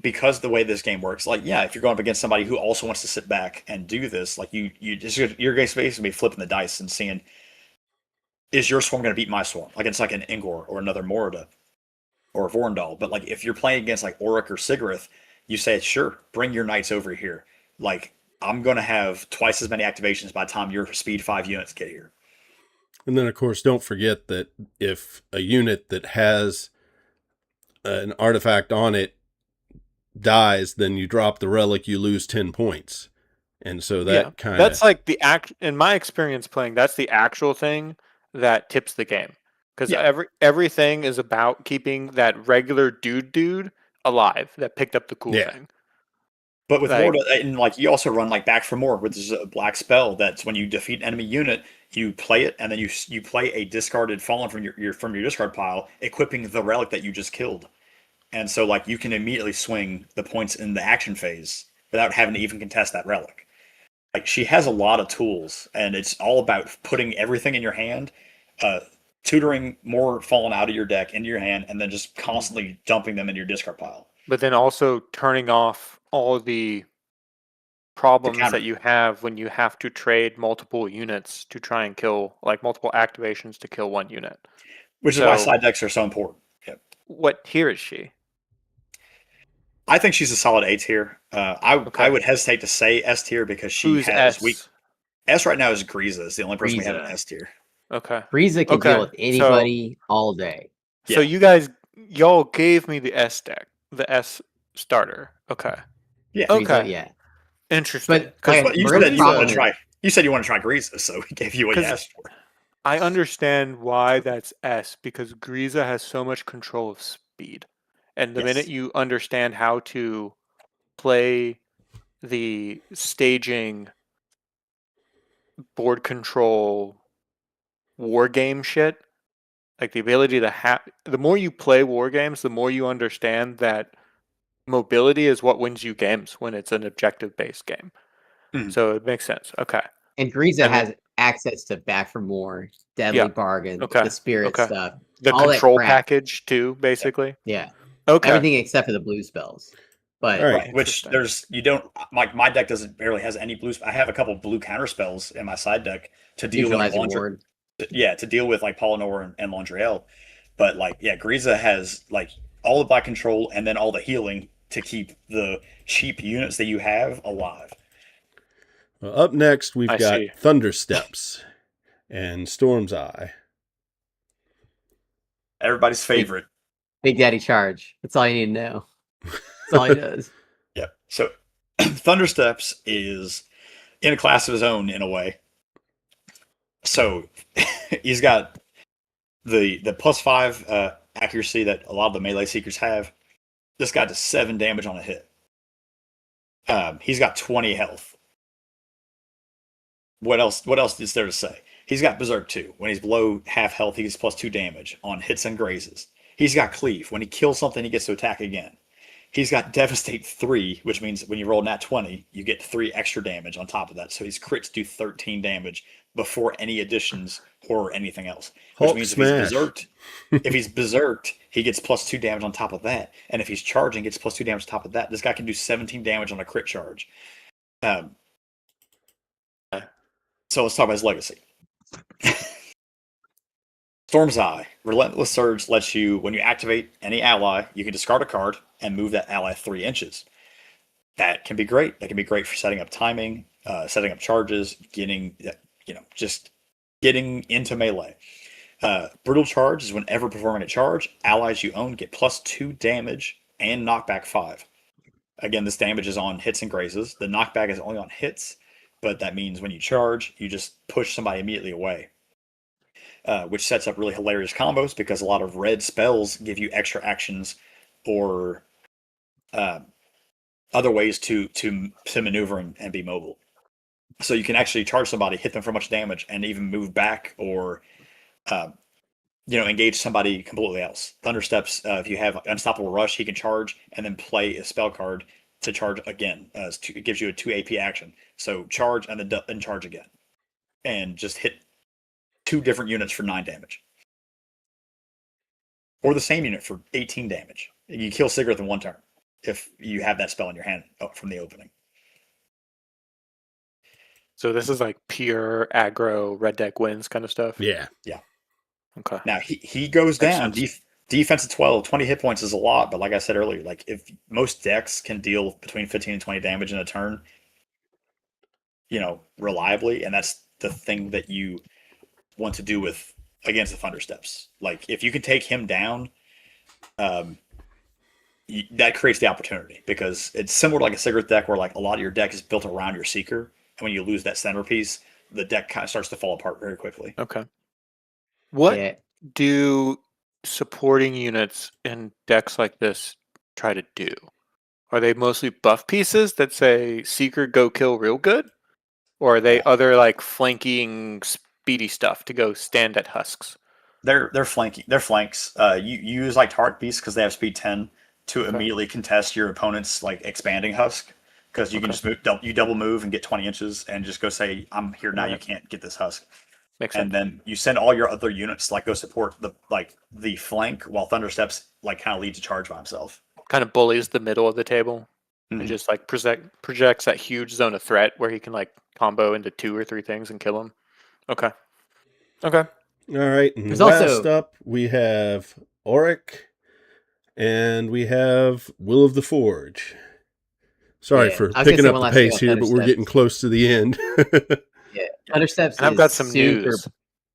because the way this game works, like, yeah, if you're going up against somebody who also wants to sit back and do this, like you're basically be flipping the dice and seeing, is your swarm going to beat my swarm? Like it's like an Ingor or another Morida or a Vorndal. But like if you're playing against like Auric or Sigurith, you say, sure, bring your knights over here. Like I'm going to have twice as many activations by the time your speed 5 units get here.
And then, of course, don't forget that if a unit that has an artifact on it dies, then you drop the relic, you lose 10 points. And so that kind of...
That's like in my experience playing, that's the actual thing that tips the game. Because everything is about keeping that regular dude alive that picked up the cool thing.
But with Morda, and like you also run like Back for More, which is a black spell that's when you defeat an enemy unit, you play it, and then you play a discarded Fallen from your discard pile, equipping the relic that you just killed. And so like you can immediately swing the points in the action phase without having to even contest that relic. Like she has a lot of tools, and it's all about putting everything in your hand, tutoring more Fallen out of your deck into your hand, and then just constantly dumping them into your discard pile.
But then also turning off all the problems that you have when you have to trade multiple units to try and kill, like multiple activations to kill one unit.
Which is why side decks are so important. Yep.
What tier is she?
I think she's a solid A tier. I would hesitate to say S tier because she has weak. S right now is Griza. Is the only person we have in S tier.
Okay.
Griza can deal with anybody all day.
So y'all gave me the S deck, the S starter. Okay.
Yeah.
Griza,
okay.
Yeah.
Interesting.
But
you said you want to try. You said you want to try Griza, so we gave you what you asked for.
I understand why that's S, because Griza has so much control of speed. And the minute you understand how to play the staging, board control, war game shit, like the ability to the more you play war games, the more you understand that mobility is what wins you games when it's an objective-based game.
Mm-hmm.
So it makes sense. Okay.
And Griza has access to Back for More, Deadly Bargain, the Spirit stuff.
The control package too, basically.
Yeah.
Okay.
Everything except for the blue spells. But
right. Which my deck barely has any blue. I have a couple blue counter spells in my side deck to deal with to deal with like Polynor and Landriel. But Griza has like all the black control and then all the healing to keep the cheap units that you have alive.
Well, up next we've got Thundersteps and Storm's Eye.
Everybody's favorite.
Big Daddy Charge. That's all you need to know. That's all he does.
Yeah. So Thundersteps is in a class of his own in a way. So he's got the +5 accuracy that a lot of the melee seekers have. This guy does 7 damage on a hit. He's got 20 health. What else is there to say? He's got Berserk 2. When he's below half health, he gets +2 damage on hits and grazes. He's got Cleave. When he kills something, he gets to attack again. He's got Devastate 3, which means when you roll nat 20, you get 3 extra damage on top of that. So his crits do 13 damage before any additions or anything else. Which
Hulk
means
smash.
if he's berserked, he gets +2 damage on top of that. And if he's charging, gets +2 damage on top of that. This guy can do 17 damage on a crit charge. So let's talk about his legacy. Storm's Eye. Relentless Surge lets you, when you activate any ally, you can discard a card and move that ally 3 inches. That can be great. That can be great for setting up timing, setting up charges, just getting into melee. Brutal Charge is whenever performing a charge, allies you own get +2 damage and knockback 5. Again, this damage is on hits and grazes. The knockback is only on hits, but that means when you charge, you just push somebody immediately away. Which sets up really hilarious combos because a lot of red spells give you extra actions or other ways to maneuver and be mobile. So you can actually charge somebody, hit them for much damage, and even move back or engage somebody completely else. Thundersteps, if you have Unstoppable Rush, he can charge and then play a spell card to charge again. It gives you a 2 AP action. So charge and then charge again. And just hit 2 different units for 9 damage. Or the same unit for 18 damage. You kill Sigurd in 1 turn if you have that spell in your hand from the opening.
So this is like pure aggro, red deck wins kind of stuff?
Yeah.
Okay.
Now, he goes down.
Makes
Defense of 12, 20 hit points is a lot, but like I said earlier, like if most decks can deal between 15 and 20 damage in a turn, reliably, and that's the thing that you want to do against the Thundersteps. Like if you can take him down, that creates the opportunity because it's similar to like a Sigurd deck where like a lot of your deck is built around your Seeker, and when you lose that centerpiece, the deck kind of starts to fall apart very quickly.
Okay. What
Yeah.
do supporting units in decks like this try to do? Are they mostly buff pieces that say Seeker go kill real good? Or are they other like flanking speedy stuff to go stand at husks?
They're flanking. They're flanks. You use like Target Beast because they have speed 10 to immediately contest your opponent's like expanding husk because you can just you double move and get 20 inches and just go say I'm here now. You can't get this husk.
Makes sense.
And then you send all your other units like go support the flank while Thundersteps like kind of leads a charge by himself.
Kind of bullies the middle of the table
Mhm.
and just like projects that huge zone of threat where he can like combo into 2 or 3 things and kill them. Okay.
All right. And
There's
last
also-
up, we have Auric, and we have Will of the Forge. Sorry
Yeah,
for
I was gonna
picking
say
up
one
the
last thing
pace
on
here, but we're
Thundersteps.
getting close to the end.
Yeah, Thundersteps
And I've
is
got some
super,
news.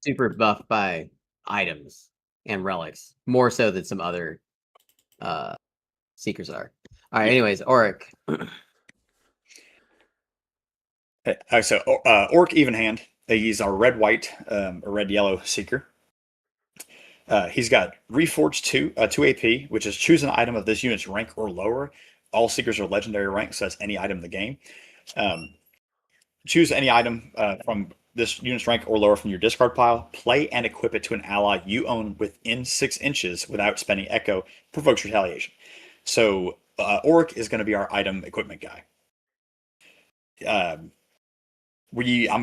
super buffed by items and relics, more so than some other Seekers are. All right, anyways, Auric.
So Orc Evenhand. He's our red-white or red-yellow Seeker. He's got Reforged 2 AP, which is choose an item of this unit's rank or lower. All Seekers are legendary rank, so that's any item in the game. Choose any item from this unit's rank or lower from your discard pile. Play and equip it to an ally you own within 6 inches without spending Echo. Provokes retaliation. So Auric is going to be our item equipment guy. I'm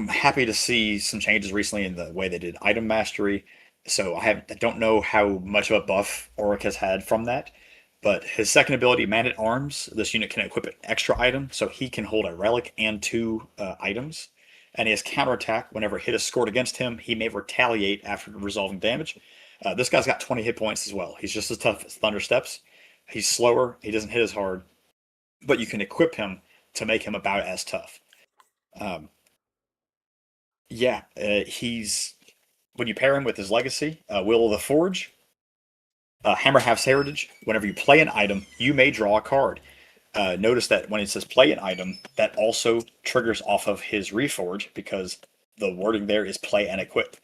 happy to see some changes recently in the way they did item mastery. So I don't know how much of a buff Auric has had from that, but his second ability, Man at Arms, this unit can equip an extra item, so he can hold a relic and 2 items. And he has counterattack. Whenever a hit is scored against him, he may retaliate after resolving damage. This guy's got 20 hit points as well. He's just as tough as Thundersteps. He's slower. He doesn't hit as hard, but you can equip him to make him about as tough. He's when you pair him with his legacy, Will of the Forge, Hammerhalf's Heritage. Whenever you play an item, you may draw a card. Notice that when it says play an item, that also triggers off of his Reforge because the wording there is play and equip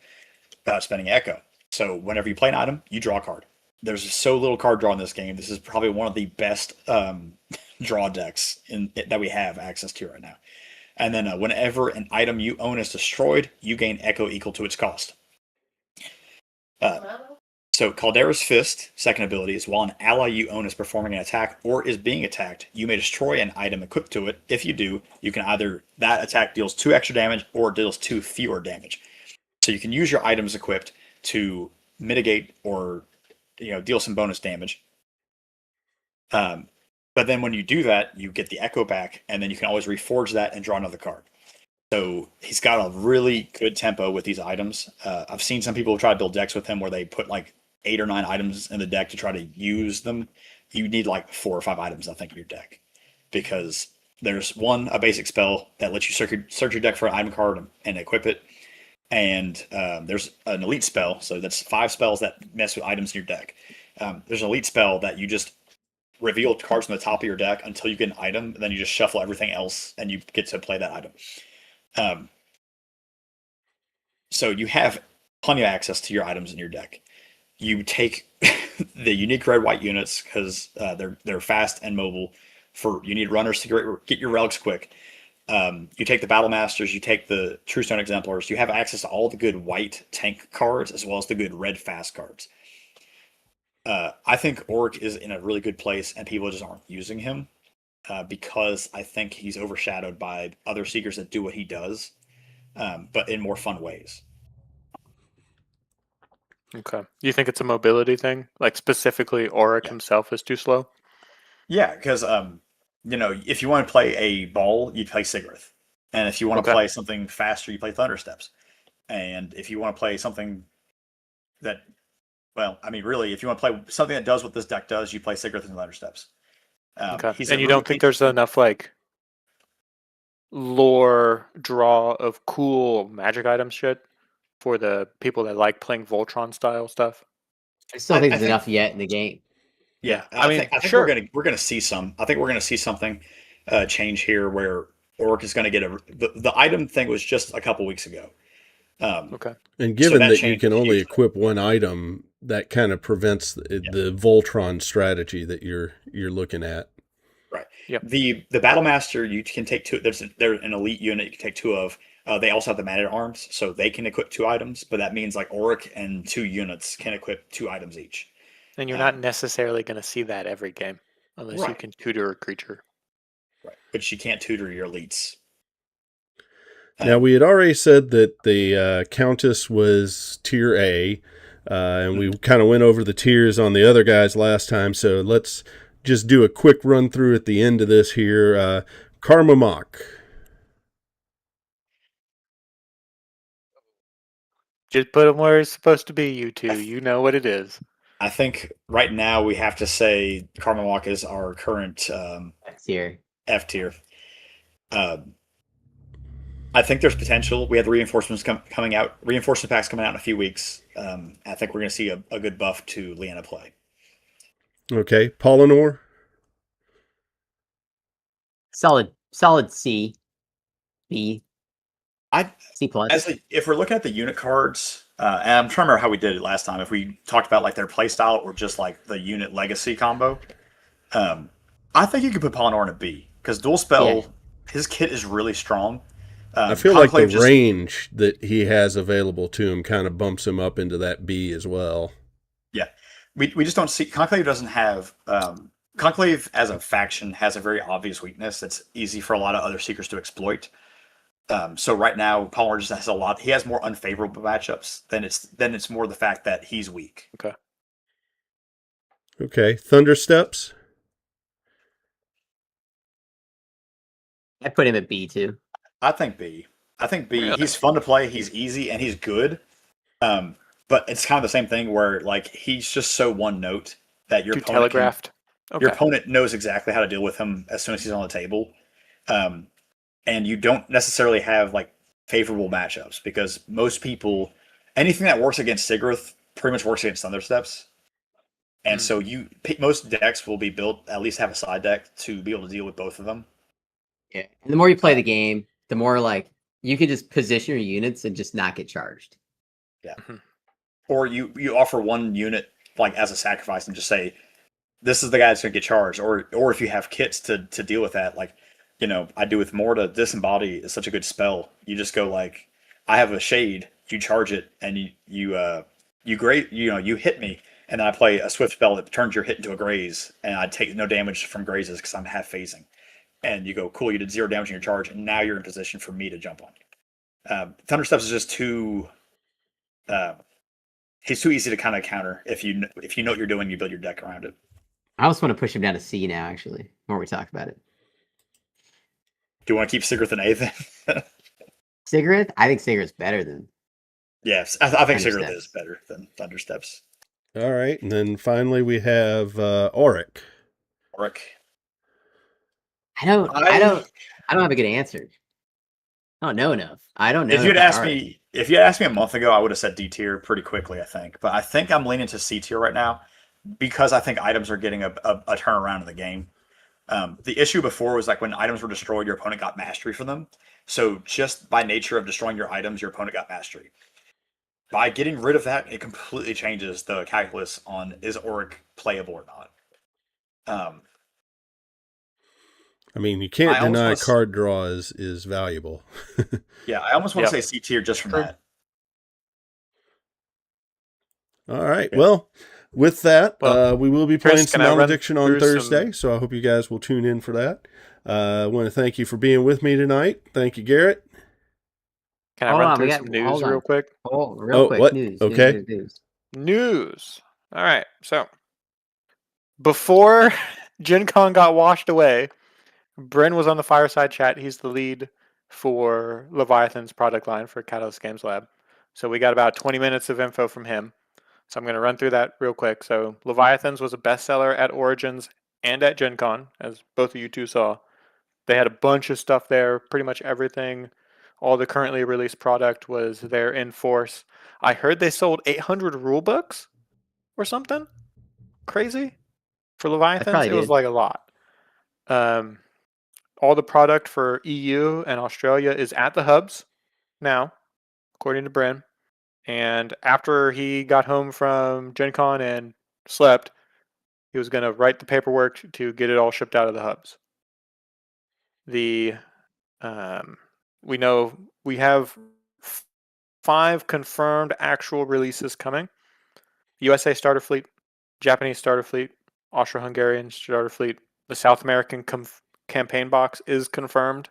without spending Echo. So whenever you play an item, you draw a card. there's so little card draw in this game. This is probably one of the best draw decks that we have access to right now. And then whenever an item you own is destroyed, you gain echo equal to its cost. So Caldera's Fist, second ability, is while an ally you own is performing an attack or is being attacked, you may destroy an item equipped to it. If you do, you can either that attack deals 2 extra damage or deals 2 fewer damage. So you can use your items equipped to mitigate or deal some bonus damage. But then when you do that, you get the echo back, and then you can always reforge that and draw another card. So he's got a really good tempo with these items. I've seen some people try to build decks with him where they put like 8 or 9 items in the deck to try to use them. You need like 4 or 5 items, I think, in your deck, because there's a basic spell that lets you search your deck for an item card and equip it, and there's an elite spell. So that's 5 spells that mess with items in your deck. There's an elite spell that you just reveal cards from the top of your deck until you get an item, and then you just shuffle everything else, and you get to play that item. So you have plenty of access to your items in your deck. You take the unique red-white units because they're fast and mobile. You need runners to get your relics quick. You take the Battle Masters, you take the True Stone Exemplars. You have access to all the good white tank cards as well as the good red fast cards. I think Auric is in a really good place, and people just aren't using him because I think he's overshadowed by other Seekers that do what he does, but in more fun ways.
Okay. You think it's a mobility thing? Like specifically Auric himself is too slow?
Yeah, because if you want to play a ball, you play Sigrith. And if you want to play something faster, you play Thundersteps. And if you want to play something that, really, if you want to play something that does what this deck does, you play Sigrith and Thundersteps.
And you don't think there's enough like lore draw of cool magic item shit for the people that like playing Voltron style stuff?
I still think there's enough yet in the game.
Yeah,
I think
sure. we're gonna see some. I think we're gonna see something change here where Auric is gonna get the item thing was just a couple weeks ago.
And given that you can only equip one item, that kind of prevents the Voltron strategy that you're looking at.
Right. Yep. The Battle Master you can take 2. There's an elite unit you can take 2 of. They also have the Man-at-Arms, so they can equip 2 items, but that means like Auric and 2 units can equip 2 items each.
And you're not necessarily going to see that every game unless you can tutor a creature.
Right, but you can't tutor your elites.
Now, we had already said that the Countess was tier A, and we kind of went over the tiers on the other guys last time, so let's just do a quick run through at the end of this here. Karma Mach.
Just put him where it's supposed to be, you two. You know what it is.
I think right now we have to say Karma Mach is our current F tier. I think there's potential. We have the reinforcements coming out. Reinforcement packs coming out in a few weeks. I think we're going to see a good buff to Lyanna play.
Okay, Pollinor.
Solid C, B. C plus.
If we're looking at the unit cards, and I'm trying to remember how we did it last time. If we talked about like their playstyle or just like the unit legacy combo, I think you could put Pollinor in a B because dual spell. His kit is really strong.
I feel like the range that he has available to him kind of bumps him up into that B as well. Yeah,
we just don't see Conclave doesn't have. Conclave as a faction has a very obvious weakness that's easy for a lot of other Seekers to exploit. So right now, Pollinor just has a lot. He has more unfavorable matchups than it's more the fact that he's weak.
Okay. Thundersteps.
I put him at B too.
I think B. Really? He's fun to play. He's easy and he's good. But it's kind of the same thing where like he's just so one note that your opponent knows exactly how to deal with him as soon as he's on the table. And you don't necessarily have like favorable matchups because most people, anything that works against Sigrith pretty much works against Thundersteps. And so most decks will be built, at least have a side deck to be able to deal with both of them.
Yeah. And the more you play the game, the more like you can just position your units and just not get charged.
Yeah. Or you offer one unit like as a sacrifice and just say, this is the guy that's going to get charged, or if you have kits to deal with that, like I do with Morta. Disembody is such a good spell. You just go like, I have a shade, you charge it, and you hit me, and then I play a swift spell that turns your hit into a graze, and I take no damage from grazes because I'm half phasing. And you go, cool, you did 0 damage in your charge, and now you're in position for me to jump on you. Thundersteps is just too. He's too easy to kind of counter if you know what you're doing. You build your deck around it.
I almost want to push him down to C now. Actually, the more we talk about it.
Do you want to keep Sigurd in A then?
Sigurd, I think Sigurd's better than.
Yes, I think Sigurd
Thundersteps.
is better than Thundersteps.
All right, and then finally we have Auric.
Auric.
I don't have a good answer. I don't know enough. I don't know.
If you'd
about
asked me a month ago, I would have said D tier pretty quickly, I think. But I think I'm leaning to C tier right now because I think items are getting a turnaround in the game. The issue before was like when items were destroyed, your opponent got mastery for them. So just by nature of destroying your items, your opponent got mastery. By getting rid of that, it completely changes the calculus on is Auric playable or not.
I mean, you can't
I almost
deny
wanna
card draw is valuable.
Yeah, I almost want
Yep.
to say C tier just from
True.
that.
All right.
Yeah.
Well, with that,
Well,
we will be
Chris,
playing
can
some
I run
Malediction on
through
Thursday,
some-
so I hope you guys will tune in for that. I want to thank you for being with me tonight. Thank you, Garrett.
Can I
Hold
run
on,
through
we
some
got-
news
hold on.
real quick?
Oh, real
Oh,
quick.
what?
News.
Okay.
News.
News. All right. So before Gen Con got washed away, Bryn was on the Fireside Chat. He's the lead for Leviathan's product line for Catalyst Games Lab. So we got about 20 minutes of info from him. So I'm going to run through that real quick. So Leviathans was a bestseller at Origins and at Gen Con, as both of you two saw. They had a bunch of stuff there, pretty much everything. All the currently released product was there in force. I heard they sold 800 rule books or something crazy for Leviathans.
probably
It was
did.
like a lot. All the product for EU and Australia is at the hubs now, according to Bryn. And after he got home from Gen Con and slept, he was going to write the paperwork to get it all shipped out of the hubs. We know we have 5 confirmed actual releases coming. USA Starter Fleet, Japanese Starter Fleet, Austro-Hungarian Starter Fleet, the South American campaign box is confirmed,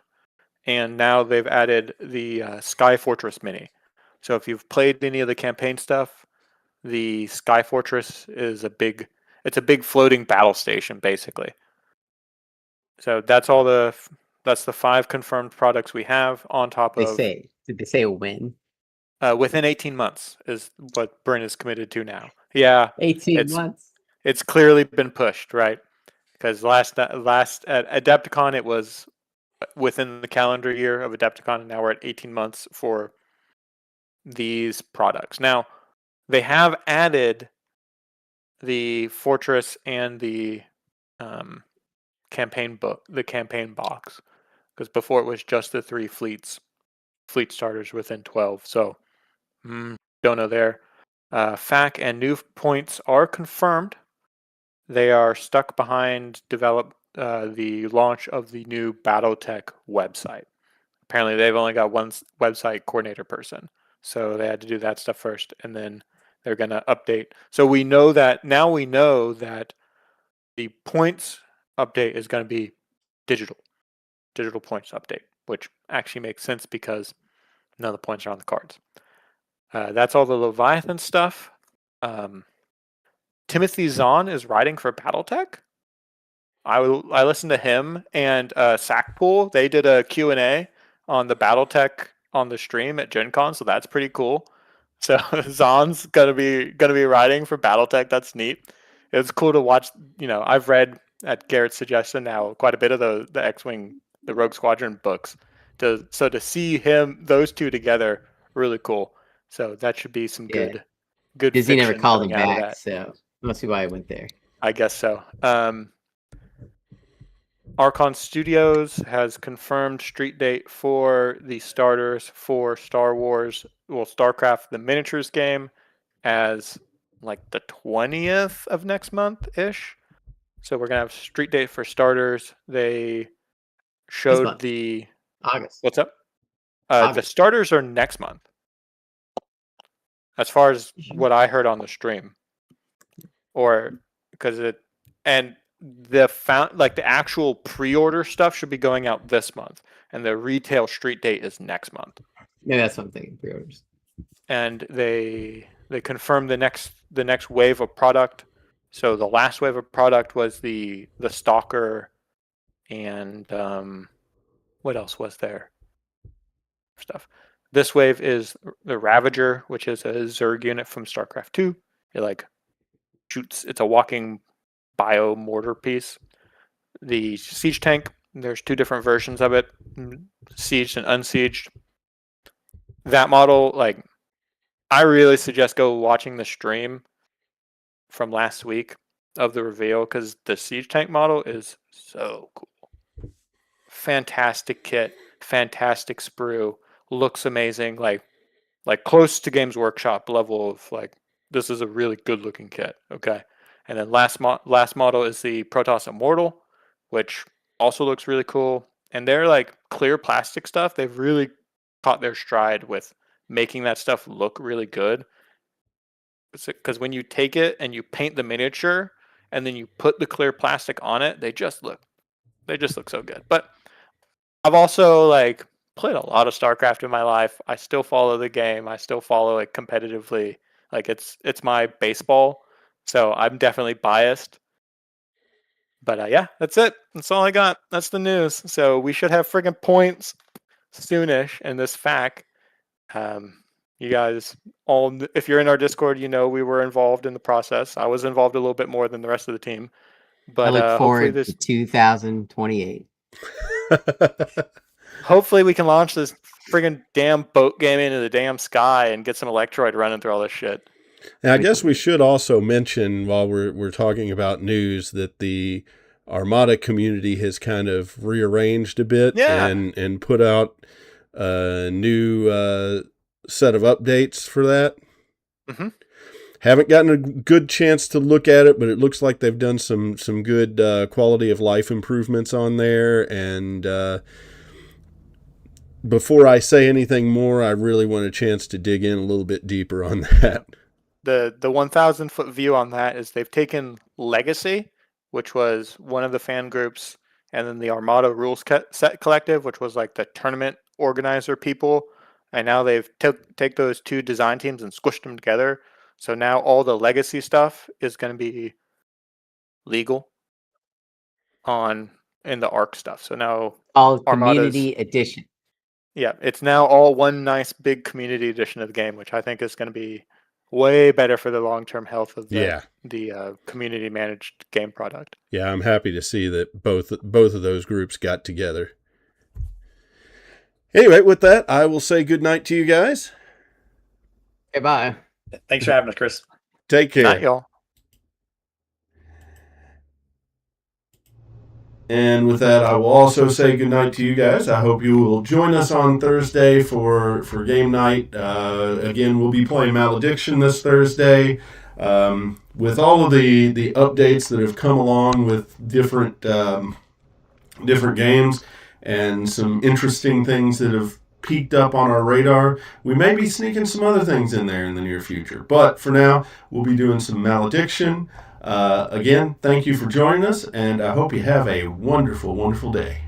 and now they've added the Sky Fortress Mini. So if you've played any of the campaign stuff, the Sky Fortress is a big floating battle station basically. So that's the 5 confirmed products we have on top
Did
of.
they say when?
Within 18 months is what Bryn is committed to now. Yeah,
18 months.
it's clearly been pushed, right? Because last at Adepticon it was within the calendar year of Adepticon, and now we're at 18 months for these products. Now, they have added the Fortress and the campaign box, because before it was just the 3 fleet starters within 12. So, don't know there. FAQ and new points are confirmed. They are stuck behind the launch of the new BattleTech website. Apparently, they've only got one website coordinator person, so they had to do that stuff first, and then they're going to update. So we know that the points update is going to be digital points update, which actually makes sense because none of the points are on the cards. That's all the Leviathan stuff. Timothy Zahn is writing for BattleTech. I listened to him and Sackpool. They did a Q&A on the BattleTech on the stream at Gen Con, so that's pretty cool. So Zahn's gonna be writing for BattleTech. That's neat. It's cool to watch. I've read at Garrett's suggestion now quite a bit of the X-Wing, the Rogue Squadron books. To see those two together, really cool. So that should be some good
Disney never
fiction
called him
coming out of
back,
that.
so must be why I went there.
I guess so. Archon Studios has confirmed street date for the starters for StarCraft the miniatures game, as like the 20th of next month ish. So we're gonna have Street Date for starters. They showed
month.
the
August.
what's up? The
August.
starters are next month, as far as what I heard on the stream, or because it and the the actual pre-order stuff should be going out this month, and the retail Street Date is next month.
Maybe that's what I'm thinking. Pre-orders.
And they confirmed the next wave of product. So the last wave of product was the Stalker, and what else was there? Stuff. This wave is the Ravager, which is a Zerg unit from StarCraft 2. It like shoots. It's a walking bio mortar piece. The Siege Tank. There's 2 different versions of it, sieged and unsieged. That model, like, I really suggest go watching the stream from last week of the reveal, because the Siege Tank model is so cool. Fantastic kit, fantastic sprue, looks amazing, like close to Games Workshop level of like, this is a really good looking kit. Okay, and then last model is the Protoss Immortal, which also looks really cool. And they're like clear plastic stuff. They've really caught their stride with making that stuff look really good. Because when you take it and you paint the miniature and then you put the clear plastic on it, they just look so good. But I've also like played a lot of StarCraft in my life. I still follow the game. I still follow it competitively. Like it's my baseball, so I'm definitely biased. But yeah, that's it. That's all I got. That's the news. So we should have friggin' points soonish in this FAQ. You guys all, if you're in our Discord, you know we were involved in the process. I was involved a little bit more than the rest of the team. But
I look
hopefully
forward
this,
to 2028.
hopefully we can launch this friggin' damn boat game into the damn sky and get some Electroid running through all this shit.
Now, I guess we should also mention, while we're talking about news, that the Armada community has kind of rearranged a bit.
Yeah.
and put out a new set of updates for that.
Mm-hmm.
Haven't gotten a good chance to look at it, but it looks like they've done some good quality of life improvements on there. And before I say anything more, I really want a chance to dig in a little bit deeper on that.
The 1,000 foot view on that is they've taken Legacy, which was one of the fan groups, and then the Armada Rules Set Collective, which was like the tournament organizer people. And now they've take those 2 design teams and squished them together. So now all the Legacy stuff is going to be legal in the ARC stuff. So now
All
Armada's-
community edition.
yeah, it's now all one nice big community edition of the game, which I think is going to be way better for the long-term health of the community managed game product.
Yeah, I'm happy to see that both of those groups got together. Anyway, with that, I will say good night to you guys.
Okay, bye.
Thanks for having us, Chris.
Take care.
Night, y'all.
And with that, I will also say good night to you guys. I hope you will join us on Thursday for game night. Again, we'll be playing Malediction this Thursday. With all of the updates that have come along with different games and some interesting things that have peeked up on our radar, we may be sneaking some other things in there in the near future. But for now, we'll be doing some Malediction. Again, thank you for joining us, and I hope you have a wonderful, wonderful day.